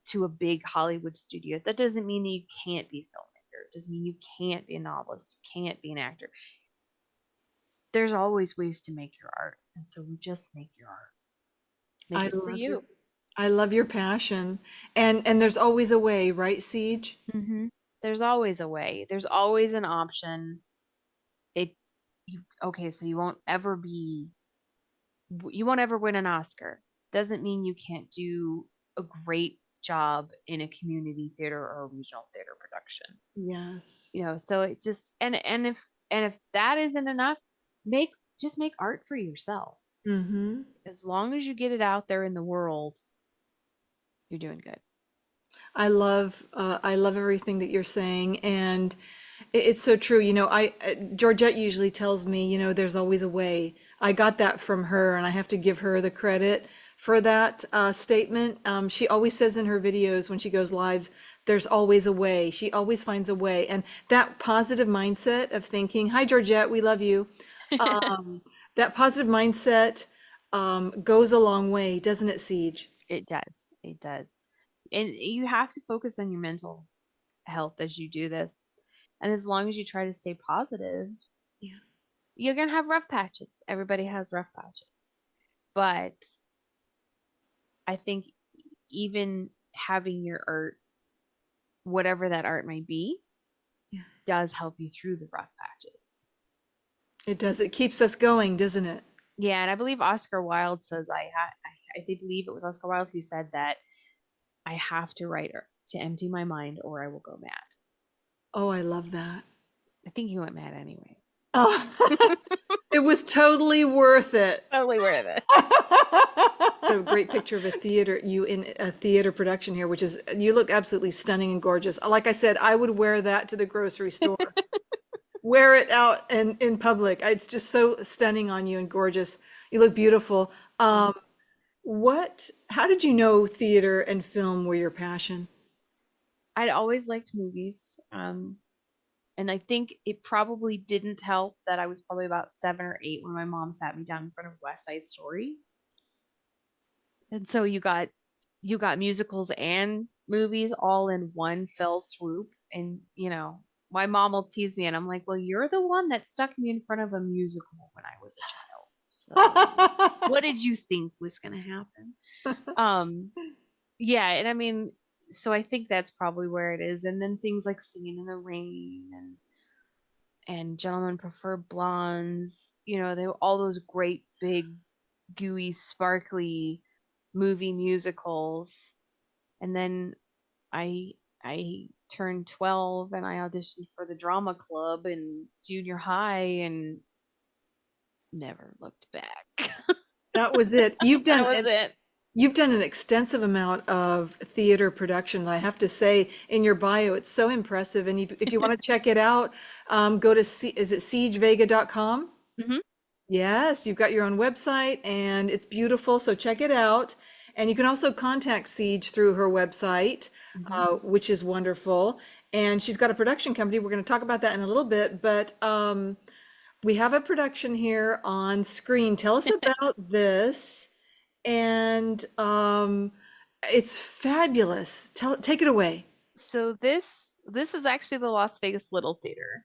to a big Hollywood studio, that doesn't mean that you can't be a filmmaker. It doesn't mean you can't be a novelist, you can't be an actor. There's always ways to make your art. And so just make your art. Make I it for love your you. I love your passion. And there's always a way, right, Siege? Mm-hmm. There's always a way. There's always an option. If you okay, so you won't ever win an Oscar. Doesn't mean you can't do a great job in a community theater or a regional theater production. Yes. So it just and if that isn't enough, make just make art for yourself. Mm-hmm. As long as you get it out there in the world, you're doing good. I love everything that you're saying, and it's so true. Georgette usually tells me, there's always a way. I got that from her, and I have to give her the credit for that statement. She always says in her videos when she goes live, there's always a way. She always finds a way, and that positive mindset of thinking, "Hi, Georgette, we love you." Um, that positive mindset goes a long way, doesn't it, Siege? It does. It does. And you have to focus on your mental health as you do this. And as long as you try to stay positive, Yeah. you're going to have rough patches. Everybody has rough patches. But I think even having your art, whatever that art might be, Yeah. does help you through the rough patches. It does. It keeps us going, doesn't it? Yeah, and I believe Oscar Wilde says I believe it was Oscar Wilde who said that I have to write to empty my mind or I will go mad. Oh, I love that. I think he went mad anyways. Oh, it was totally worth it. Totally worth it. A great picture of you in a theater production here, which is, you look absolutely stunning and gorgeous. Like I said, I would wear that to the grocery store, wear it out in public. It's just so stunning on you and gorgeous. You look beautiful. How did you know theater and film were your passion? I'd always liked movies. And I think it probably didn't help that I was probably about 7 or 8 when my mom sat me down in front of West Side Story. And so you got musicals and movies all in one fell swoop. And my mom will tease me and I'm like, well, you're the one that stuck me in front of a musical when I was a child. So what did you think was gonna happen? Um, yeah, and I mean, so I think that's probably where it is. And then things like Singing in the Rain and Gentlemen Prefer Blondes, they were all those great big gooey sparkly movie musicals. And then I I turned 12 and I auditioned for the drama club in junior high and never looked back. That was it. That was it. You've done an extensive amount of theater production. I have to say, in your bio, it's so impressive. And if you want to check it out, go to, is it siegevega.com? Hmm. Yes, you've got your own website and it's beautiful, so check it out. And you can also contact Siege through her website, Hmm. which is wonderful. And she's got a production company. We're going to talk about that in a little bit, but we have a production here on screen. Tell us about this. And it's fabulous. Take it away. So this is actually the Las Vegas Little Theater.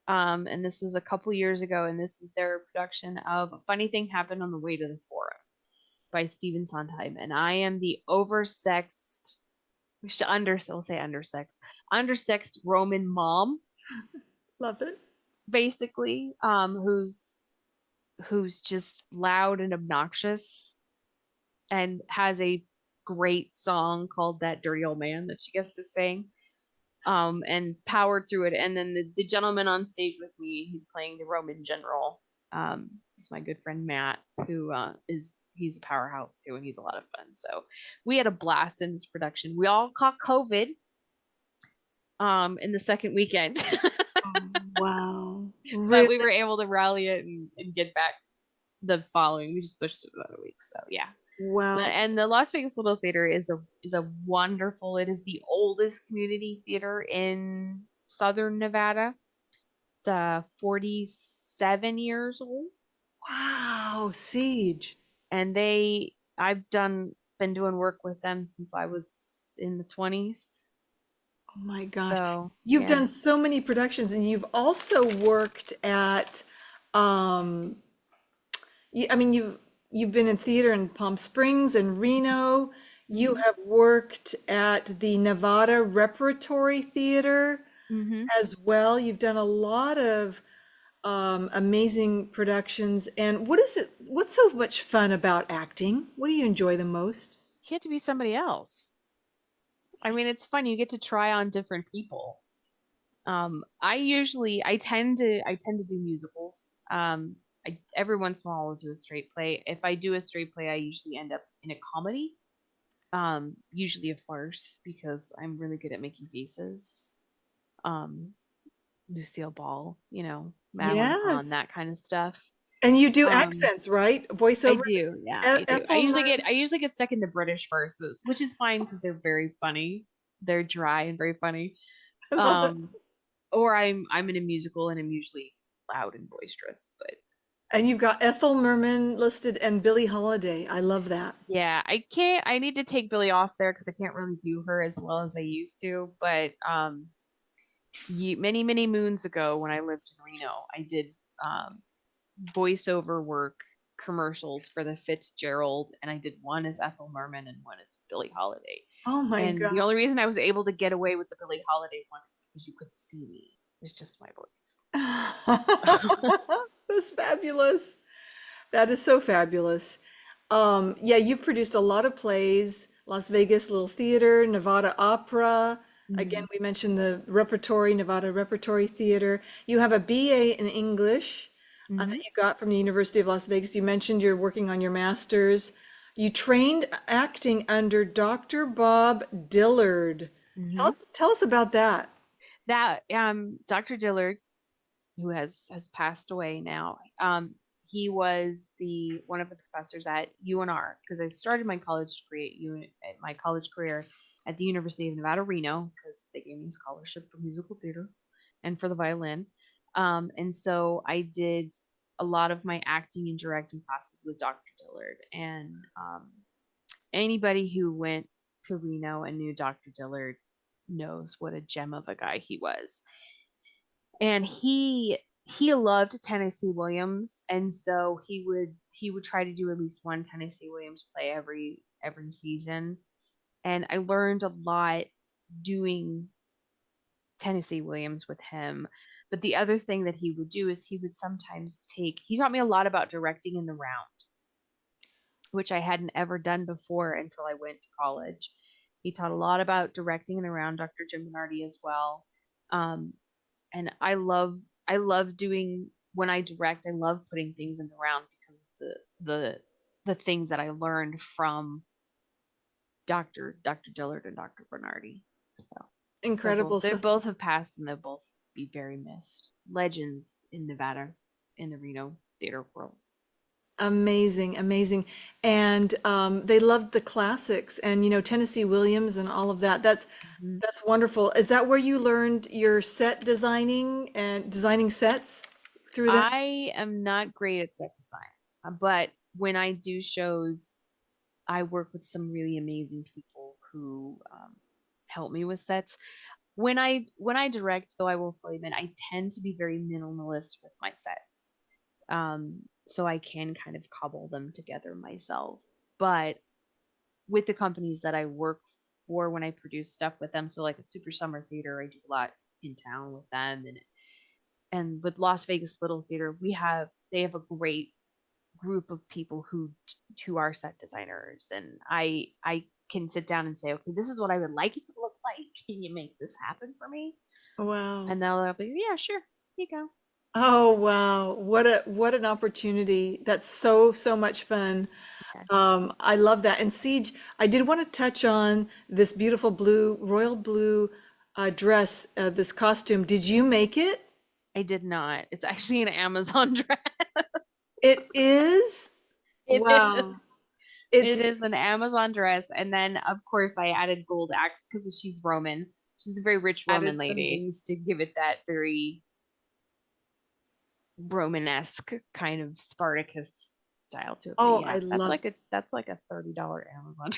And this was a couple years ago, and this is their production of A Funny Thing Happened on the Way to the Forum by Stephen Sondheim. And I am the oversexed, we should we'll say undersexed Roman mom, Love it. basically, who's just loud and obnoxious and has a great song called That Dirty Old Man that she gets to sing. And powered through it. And then the gentleman on stage with me, he's playing the Roman general. It's my good friend Matt, who he's a powerhouse too, and he's a lot of fun. So we had a blast in this production. We all caught COVID in the second weekend, Oh, wow. but Really? we were able to rally it and get back the following. We just pushed it about a week. So yeah. Wow. And the Las Vegas Little Theater is a wonderful. It is the oldest community theater in Southern Nevada. It's 47 years old, Wow, Siege. and I've done been doing work with them since I was in the 20s. Oh my gosh. So You've yeah. done so many productions and you've also worked at um I mean you've been in theater in Palm Springs and Reno. You Hmm. have worked at the Nevada Repertory Theater Hmm. as well. You've done a lot of amazing productions. And what's so much fun about acting? What do you enjoy the most? You get to be somebody else. I mean, it's fun. You get to try on different people. I tend to do musicals. Every once in a while I'll do a straight play. If I do a straight play, I usually end up in a comedy, usually a farce because I'm really good at making faces. Um, Lucille Ball, Madeline Kahn, Yes. that kind of stuff. And you do Um, accents, right? I Voiceovers. do, yeah, I do. I Ethel usually get Merman. I usually get stuck in the British verses, which is fine because they're very funny. They're dry and very funny. I love it. Um, or I'm in a musical and I'm usually loud and boisterous. But And you've got Ethel Merman listed and Billie Holiday. I love that. yeah, I can't. I need to take Billy off there because I can't really do her as well as I used to. But many many moons ago when I lived in Reno, I did um voiceover work commercials for the Fitzgerald, and I did one as Ethel Merman and one as Billie Holiday. Oh my And the God. only reason I was able to get away with the Billie Holiday one is because you couldn't see me. It was just my voice. That's fabulous. That is so fabulous. Yeah, you've produced a lot of plays, Las Vegas Little Theater, Nevada Opera. Again, Hmm. we mentioned the Repertory, Nevada Repertory Theater. You have a BA in English that Hmm. you got from the University of Las Vegas. You mentioned you're working on your master's. You trained acting under Dr. Bob Dillard. Hmm. Tell us about that. That Dr. Dillard, who has passed away now, he was the one of the professors at UNR because I started my college degree at my college career at the University of Nevada, Reno, because they gave me a scholarship for musical theater and for the violin. And so I did a lot of my acting and directing classes with Dr. Dillard. And anybody who went to Reno and knew Dr. Dillard knows what a gem of a guy he was. And he loved Tennessee Williams, and so he would try to do at least one Tennessee Williams play every season. And I learned a lot doing Tennessee Williams with him. But the other thing that he would do is he taught me a lot about directing in the round, which I hadn't ever done before until I went to college. He taught a lot about directing and around Dr. Jim Bernardi as well. Um, and I love doing when I direct, I love putting things in the round because of the things that I learned from Dr. Dillard and Dr. Bernardi. So Incredible. they So both have passed and they'll both be very missed. Legends in Nevada, in the Reno theater world. amazing, amazing. And they loved the classics and, Tennessee Williams and all of that. Mhm. That's wonderful. Is that where you learned your set designing and designing sets through that? I am not great at set design, but when I do shows, I work with some really amazing people who help me with sets. When I direct, though, I will fully admit I tend to be very minimalist with my sets, so I can kind of cobble them together myself. But with the companies that I work for when I produce stuff with them, so like at Super Summer Theater, I do a lot in town with them, and with Las Vegas Little Theater, they have a great group of people who are set designers, and I can sit down and say, okay, this is what I would like it to look like. Can you make this happen for me? Wow. And they'll be, yeah, sure, here you go. Oh, wow. What an opportunity. That's so, so much fun. Yeah. I love that. And Siege, I did want to touch on this beautiful blue, royal blue dress, this costume. Did you make it? I did not. It's actually an Amazon dress. It is? It Wow. is. It It's, is an Amazon dress, and then of course I added gold axe because she's Roman. She's a very rich Roman lady. Some things to give it that very Romanesque kind of Spartacus style to it. But oh, I yeah, love, that's like a $30 Amazon.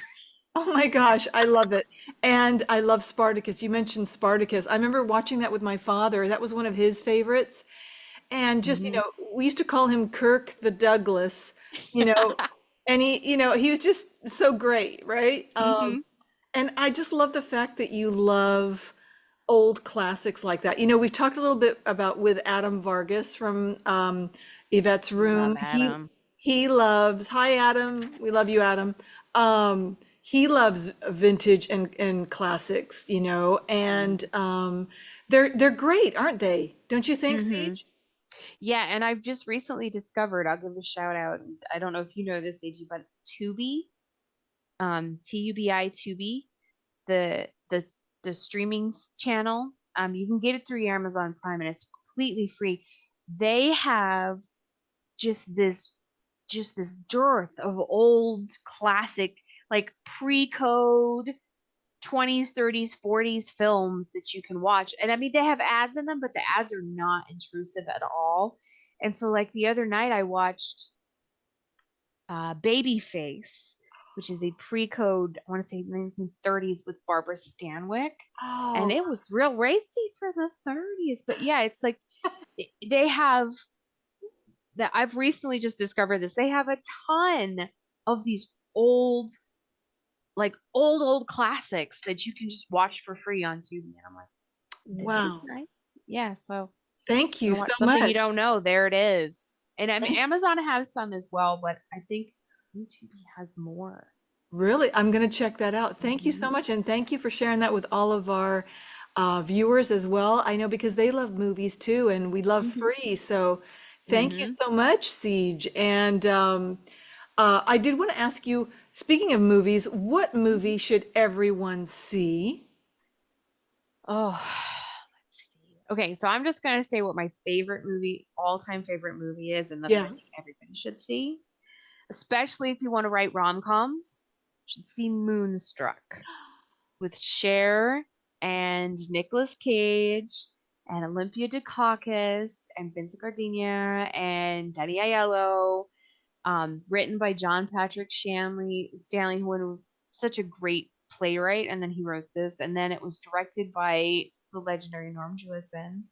oh my gosh, I love it. And I love Spartacus. You mentioned Spartacus. I remember watching that with my father. That was one of his favorites. And just, Mhm. we used to call him Kirk the Douglas, you know, and he was just so great, right? Mhm. And I just love the fact that you love old classics like that. We've talked a little bit about with Adam Vargas from Yvette's Love Room. He Adam. he loves, hi Adam, we love you, Adam. He loves vintage and classics, and they're great, aren't they? Don't you think, Mhm. Siege? Yeah, and I've just recently discovered, I'll give a shout out. I don't know if you know this, AG, but Tubi, Tubi, the the streaming channel. You can get it through Amazon Prime and it's completely free. They have just this just this dearth of old classic, like pre-code 20s, 30s, 40s films that you can watch. And I mean, they have ads in them, but the ads are not intrusive at all. And so, like the other night, I watched Babyface, which is a pre-code, I want to say 1930s with Barbara Stanwyck. And Oh, it was real racy for the 30s. But yeah, it's like they have that. I've recently just discovered this. They have a ton of these old, like old classics that you can just watch for free on Tubi. And I'm like, this is wow. nice. Yeah, so Thank you you want to so watch something you much. don't know, there it is. And I mean, Thank Amazon has some as well, but I think YouTube has more. Really, I'm going to check that out. Thank you Mhm. so much. And thank you for sharing that with all of our viewers as well. I know because they love movies too, and we love Mhm. free. So thank you Mhm. so much, Siege. And I did want to ask you, speaking of movies, what movie should everyone see? Oh, let's see. Okay, so I'm just gonna say what my favorite movie, all-time favorite movie is, and that's what I Yeah. think everybody should see. Especially if you want to write rom-coms, you should see Moonstruck with Cher and Nicolas Cage and Olympia Dukakis and Vincent Gardenia and Danny Aiello, written by John Patrick Stanley, who was such a great playwright, and then he wrote this, and then it was directed by the legendary Norm Jewison.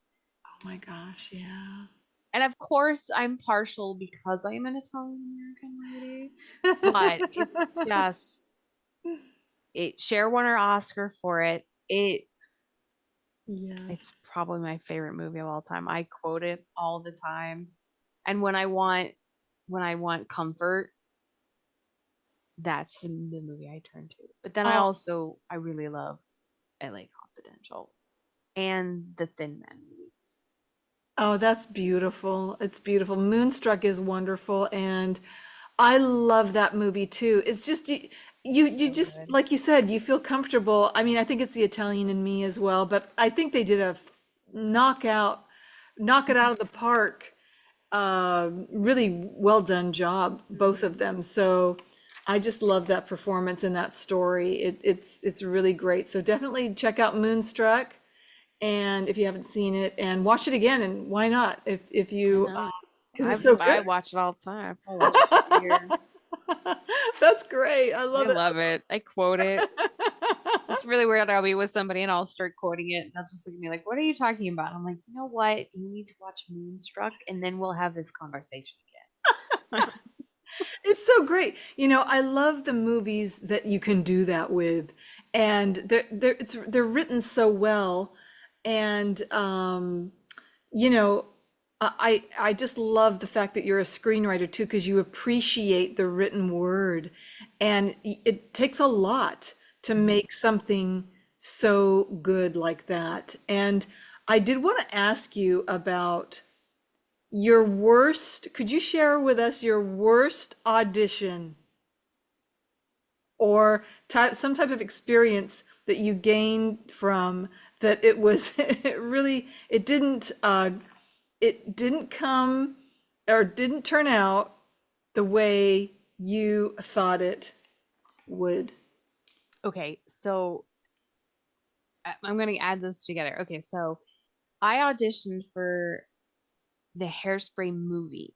Oh my gosh, yeah. And of course, I'm partial because I'm an Italian American lady, but it's just it. Cher won her Oscar for it. Yes. It's probably my favorite movie of all time. I quote it all the time. And when I want comfort, that's the movie I turn to. But then Oh, I really love LA Confidential and the Thin Man movies. oh, that's beautiful. It's beautiful. Moonstruck is wonderful, and I love that movie too. It's just you So just good. like you said, you feel comfortable. I mean, I think it's the Italian in me as well, but I think they did a knockout, knock it out of the park. Really well done job, both of Mhm. them. So I just love that performance and that story. It's really great. So definitely check out Moonstruck, and if you haven't seen it, and watch it again. And why not? If Why you, not? because it's so I good. watch it all the time. I probably watch it twice a year. That's great. I I love it. love it. I quote it. It's really weird. I'll be with somebody and I'll start quoting it, and they'll just look at me like, "What are you talking about?" I'm like, "You know what? You need to watch Moonstruck, and then we'll have this conversation again." It's so great. I love the movies that you can do that with. And they're written so well. And you know, I just love the fact that you're a screenwriter too, because you appreciate the written word. And it takes a lot to Mhm. make something so good like that. And I did want to ask you about your worst, could you share with us your worst audition or some type of experience that you gained from that it was it really it didn't come or didn't turn out the way you thought it would. Okay, so I'm going to add those together. Okay, so I auditioned for the Hairspray movie,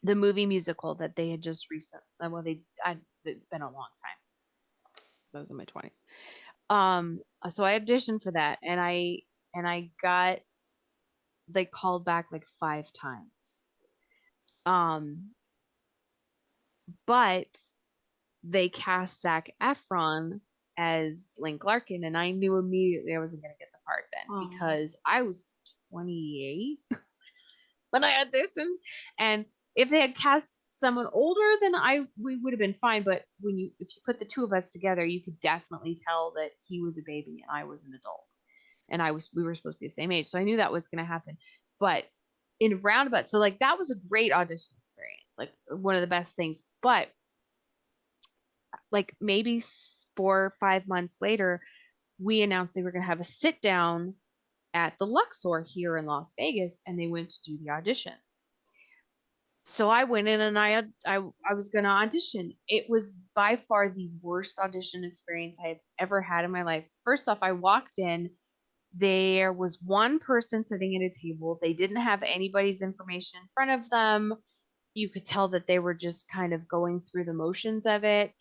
the movie musical that they had just recently. Well, it's been a long time. So I was in my 20s. So I auditioned for that, and I got they called back like 5 times. Um, but they cast Zac Efron as Link Larkin, and I knew immediately I wasn't going to get the part then Oh. because I was 28 when I auditioned, and if they had cast someone older, then we would have been fine. But if you put the two of us together, you could definitely tell that he was a baby and I was an adult, and we were supposed to be the same age, so I knew that was going to happen. But in roundabout, so like that was a great audition experience, like one of the best things. But like maybe 4 or 5 months later, we announced they were going to have a sit down at the Luxor here in Las Vegas, and they went to do the auditions. So I went in and I was going to audition. It was by far the worst audition experience I have ever had in my life. First off, I walked in, there was one person sitting at a table. They didn't have anybody's information in front of them. You could tell that they were just kind of going through the motions of it.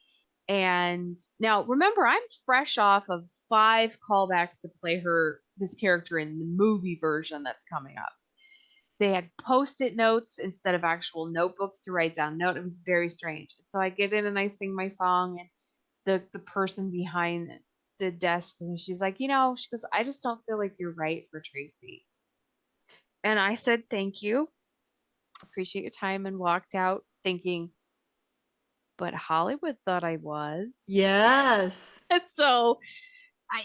And now remember, I'm fresh off of 5 callbacks to play this character in the movie version that's coming up. They had post-it notes instead of actual notebooks to write down note. It was very strange. So I get in and I sing my song, and the person behind the desk, and she's like, she goes, "I just don't feel like you're right for Tracy." And I said, "Thank you. Appreciate your time," and walked out thinking, but Hollywood thought I was. Yes. So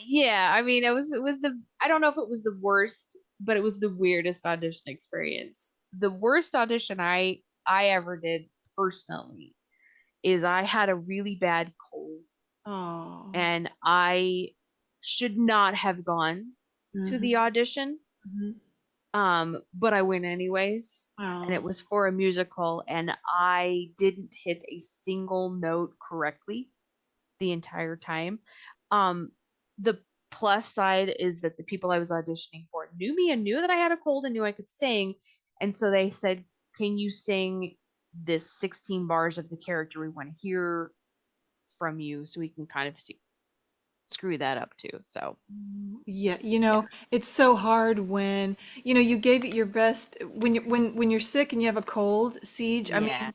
yeah, I mean, I don't know if it was the worst, but it was the weirdest audition experience. The worst audition I ever did personally is I had a really bad cold, Oh. and I should not have gone to the Hmm. audition. Hmm. But I went anyways, and it Oh. was for a musical, and I didn't hit a single note correctly the entire time. Um, the plus side is that the people I was auditioning for knew me and knew that I had a cold and knew I could sing. And so they said, "Can you sing this 16 bars of the character we want to hear from you so we can kind of screw that up too?" So, Yeah, yeah. it's so hard when, you gave it your best when you're sick and you have a cold, Siege. I Yeah. mean,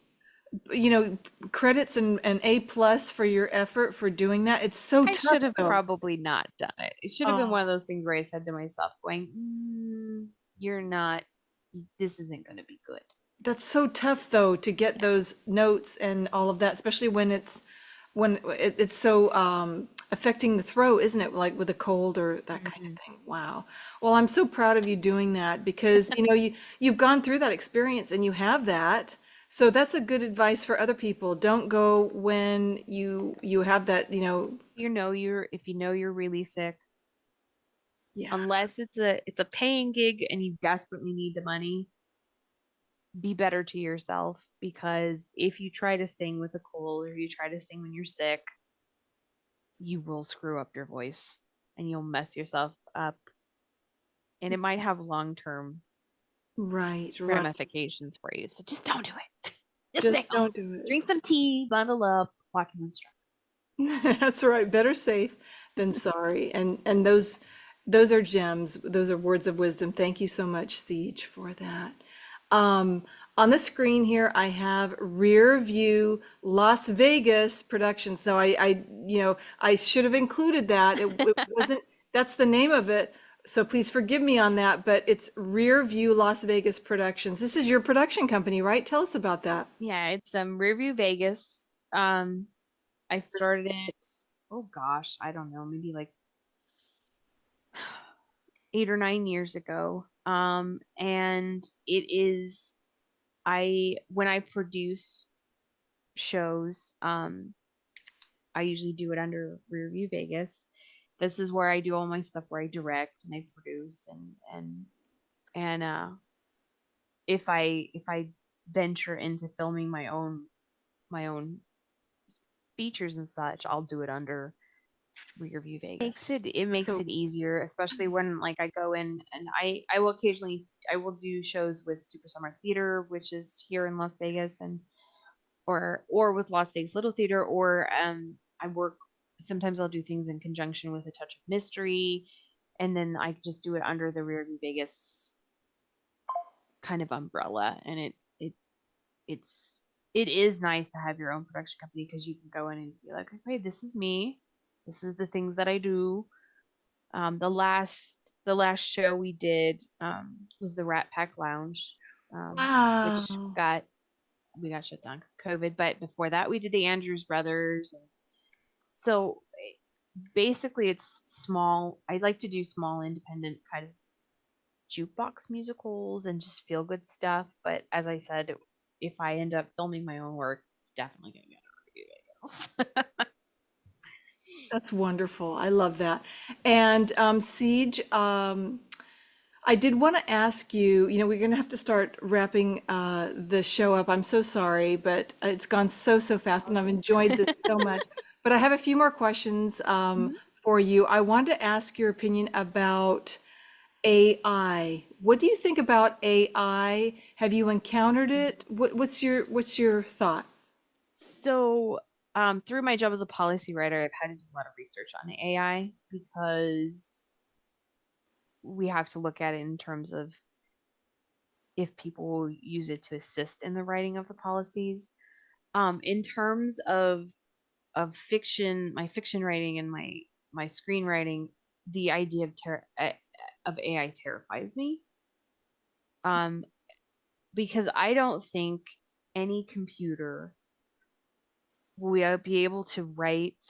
you know, credits and A plus for your effort for doing that. It's so I tough should have though. probably not done it. It should have been one of Oh, those things where I said to myself, going, "You're not, this isn't going to be good." that's so tough though to get Yeah. those notes and all of that, especially when it's when it's so affecting the throat, isn't it? Like with a cold or that kind Mhm. of thing. Wow. Well, I'm so proud of you doing that because you've gone through that experience and you have that. So that's a good advice for other people. Don't go when you have that, If you know you're really sick, yeah. unless it's a paying gig and you desperately need the money, be better to yourself, because if you try to sing with a cold or you try to sing when you're sick, you will screw up your voice and you'll mess yourself up, and it might have long-term Right, right. ramifications for you. So just don't do it. Just Just stay home. don't do it. Drink some tea, bundle up, walk in the That's right. Better safe than sorry. And those are gems. Those are words of wisdom. Thank you so much, Siege, for that. Um, on the screen here, I have Rear View Las Vegas production. So I should have included that. It wasn't, that's the name of it. So please forgive me on that, but it's Rear View Las Vegas Productions. This is your production company, right? Tell us about that. Yeah, it's Rearview Vegas. I started it, oh gosh, I don't know, maybe like 8 or 9 years ago. And it is I when I produce shows, I usually do it under Rearview Vegas. This is where I do all my stuff, where I direct and I produce, and if I venture into filming my own features and such, I'll do it under Rearview Vegas. It makes So it easier, especially when like I go in, and I will occasionally I will do shows with Super Summer Theater, which is here in Las Vegas, and or with Las Vegas Little Theater, or I work, sometimes I'll do things in conjunction with A Touch of Mystery, and then I just do it under the Rearview Vegas kind of umbrella, and it's it is nice to have your own production company, because you can go in and be like, okay, this is me, this is the things that I do. The last show we did was the Rat Pack Lounge, which wow. got we got shut down because COVID. But before that, we did the Andrews Brothers, and so basically, it's small. I like to do small, independent kind of jukebox musicals and just feel good stuff. But as I said, if I end up filming my own work, it's definitely going to get a review, I guess. That's wonderful. I love that. And Siege, I did want to ask you, we're going to have to start wrapping the show up. I'm so sorry, but it's gone so fast and I've enjoyed this so much. But I have a few more questions Mhm. for you. I wanted to ask your opinion about AI. What do you think about AI? Have you encountered it? What's your thought? So, through my job as a policy writer, I've had to do a lot of research on AI, because we have to look at it in terms of if people will use it to assist in the writing of the policies. In terms of fiction, my fiction writing and my screenwriting, the idea of AI terrifies me. Um, because I don't think any computer will be able to write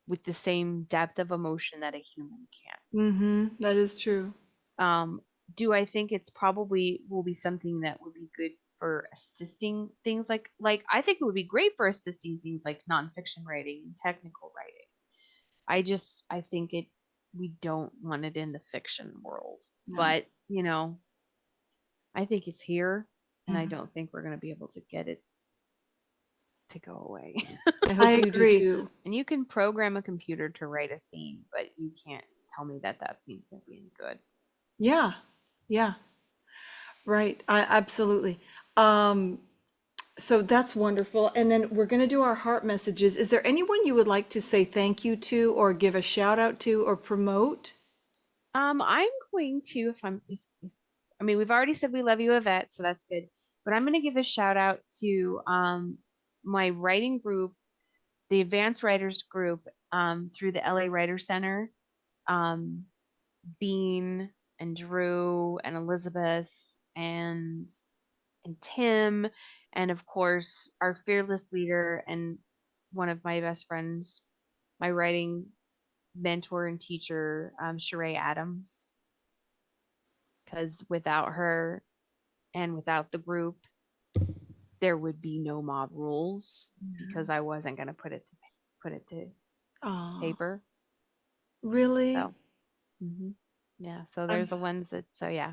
with the same depth of emotion that a human Mm-hmm. That is true. can. Do I think it's probably will be something that would be good for assisting things like I think it would be great for assisting things like nonfiction writing and technical writing. I think we don't want it in the fiction world. No. But, I think it's here, and I Mhm. don't think we're going to be able to get it to go away. I I hope you do agree. too. And you can program a computer to write a scene, but you can't tell me that that scene's going to be any good. Yeah. Yeah. Right. Absolutely. Um, so that's wonderful. And then we're going to do our heart messages. Is there anyone you would like to say thank you to or give a shout out to or promote? I'm going to, if I mean, we've already said we love you, Yvette, so that's good. But I'm going to give a shout out to my writing group, the Advanced Writers Group, through the LA Writer Center. Um, Bean and Drew and Elizabeth and Tim, and of course our fearless leader and one of my best friends, my writing mentor and teacher, Sheree Adams, because without her and without the group, there would be no mob rules because I wasn't going to put it to Oh, paper. really? So, hmm yeah. So I'm there's the ones that. So yeah,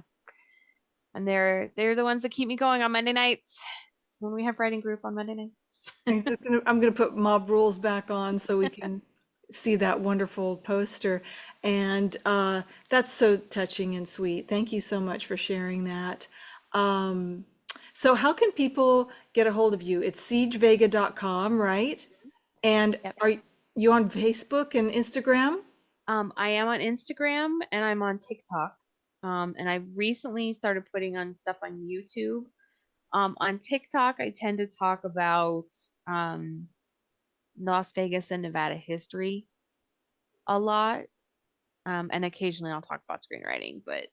and they're the ones that keep me going on Monday nights. So when we have writing group on Monday nights. I'm gonna put Mob Rules back on so we can see that wonderful poster. And that's so touching and sweet. Thank you so much for sharing that. Um, so how can people get a hold of you? It's siegevega.com, right? And Yep. are you on Facebook and Instagram? I am on Instagram and I'm on TikTok. And I recently started putting on stuff on YouTube. On TikTok, I tend to talk about um, Las Vegas and Nevada history a lot. And occasionally I'll talk about screenwriting, but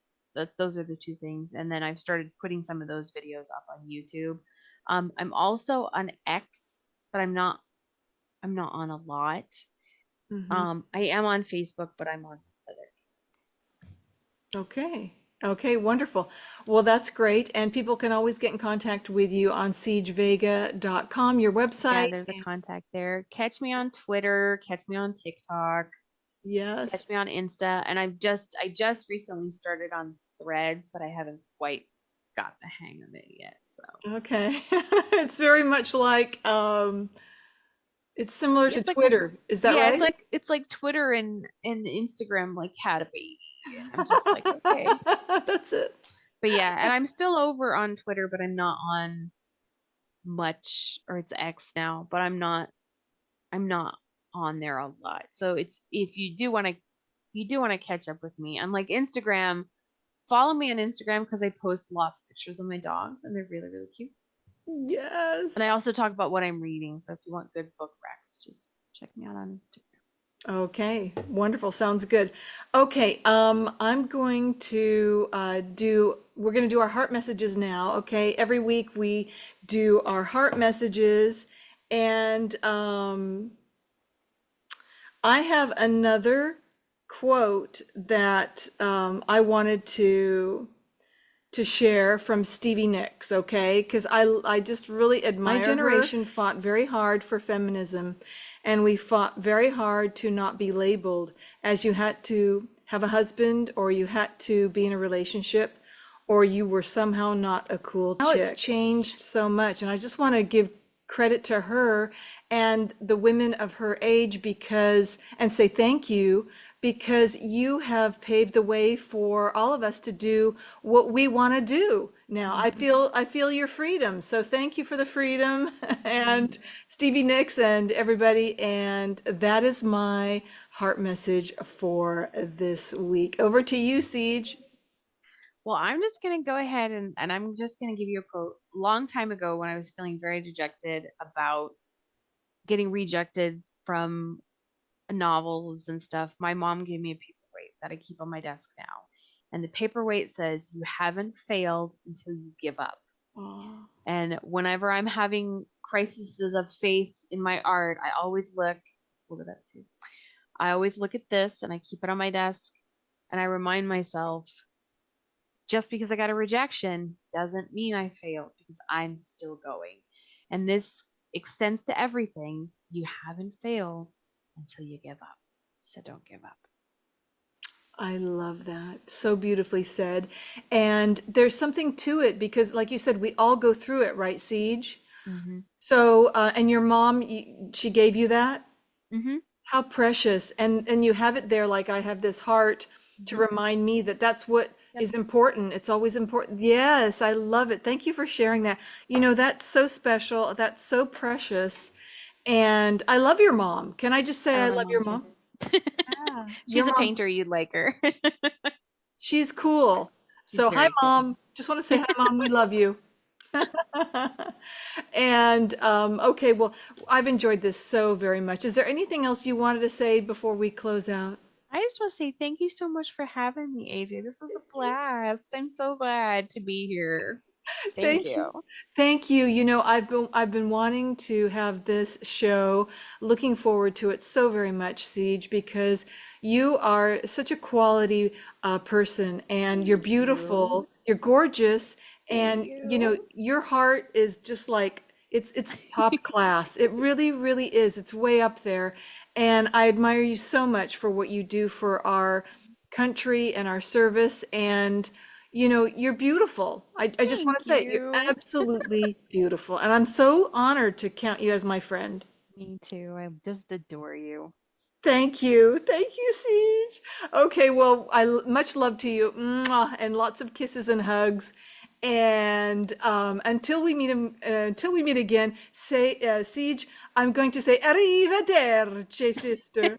those are the two things. And then I've started putting some of those videos up on YouTube. I'm also on X, but I'm not on a lot. Mhm. I am on Facebook, but I'm on other. Okay. Okay, wonderful. Well, that's great. And people can always get in contact with you on siegevega.com, your Yeah, website. there's a contact there. Catch me on Twitter, catch me on TikTok, Yes. catch me on Insta, and I just recently started on Threads, but I haven't quite got the hang of it yet. So Okay. It's very much like it's similar to it's like Twitter. Is that right? it's like Twitter and Instagram like had a baby, and I'm just like okay, That's it. but yeah, and I'm still over on Twitter, but I'm not on much, or it's X now, but I'm not on there a lot. So it's if you do want to catch up with me, unlike Instagram, follow me on Instagram because I post lots of pictures of my dogs and they're really, really cute. And Yes. I also talk about what I'm reading. So if you want good book recs, just check me out on Instagram. Okay, wonderful. Sounds good. Okay, I'm going to we're going to do our heart messages now. Okay, every week we do our heart messages, and I have another quote that I wanted to share from Stevie Nicks, okay? Because I just really admire her. My generation fought very hard for feminism, and we fought very hard to not be labeled as you had to have a husband or you had to be in a relationship or you were somehow not a cool chick. Now it's changed so much, and I just want to give credit to her and the women of her age because, and say thank you because you have paved the way for all of us to do what we want to do. Now, I feel your freedom. So thank you for the freedom and Stevie Nicks and everybody. And that is my heart message for this week. Over to you, Siege. Well, I'm just going to go ahead and I'm just going to give you a quote. A long time ago, when I was feeling very dejected about getting rejected from novels and stuff, my mom gave me a paperweight that I keep on my desk now. And the paperweight says, "You haven't failed until you give up." Oh, And whenever I'm having crises of faith in my art, I always look at that too. I always look at this and I keep it on my desk and I remind myself just because I got a rejection doesn't mean I failed because I'm still going. And this extends to everything. You haven't failed until you give up. So don't give up. I love that. So beautifully said. And there's something to it because, like you said, we all go through it, right, Siege? Mm-hmm. So, and your mom, she gave you that? Mm-hmm. How precious. And you have it there like I have this heart to Mm-hmm. remind me that that's what Yep. is important. It's always important. Yes, I love it. Thank you for sharing that. You know, that's so special. That's so precious. And I love your mom. Can I just I say I love my love mom your too. mom? Yeah. She's Your a mom, painter. You'd like her. she's cool. She's So hi, very cool. mom. Just want to say hi, mom. We love you. And okay, well, I've enjoyed this so very much. Is there anything else you wanted to say before we close out? I just want to say thank you so much for having me, AJ. This was a blast. I'm so glad to be here. Thank Thank you. you. Thank you. You know, I've been wanting to have this show, looking forward to it so very much, Siege, because you are such a quality person and you're Thank you. beautiful, you're gorgeous, Thank and you you. know, your heart is just like it's top class. It really, really is. It's way up there. And I admire you so much for what you do for our country and our service. And you know, you're beautiful. I just want Thank to say you're you. absolutely beautiful. And I'm so honored to count you as my friend. Me too. I just adore you. Thank you. Thank you, Siege. Okay, well, much love to you. Mwah, and lots of kisses and hugs. And until we meet again, say Siege, I'm going to say arrivederci, sister.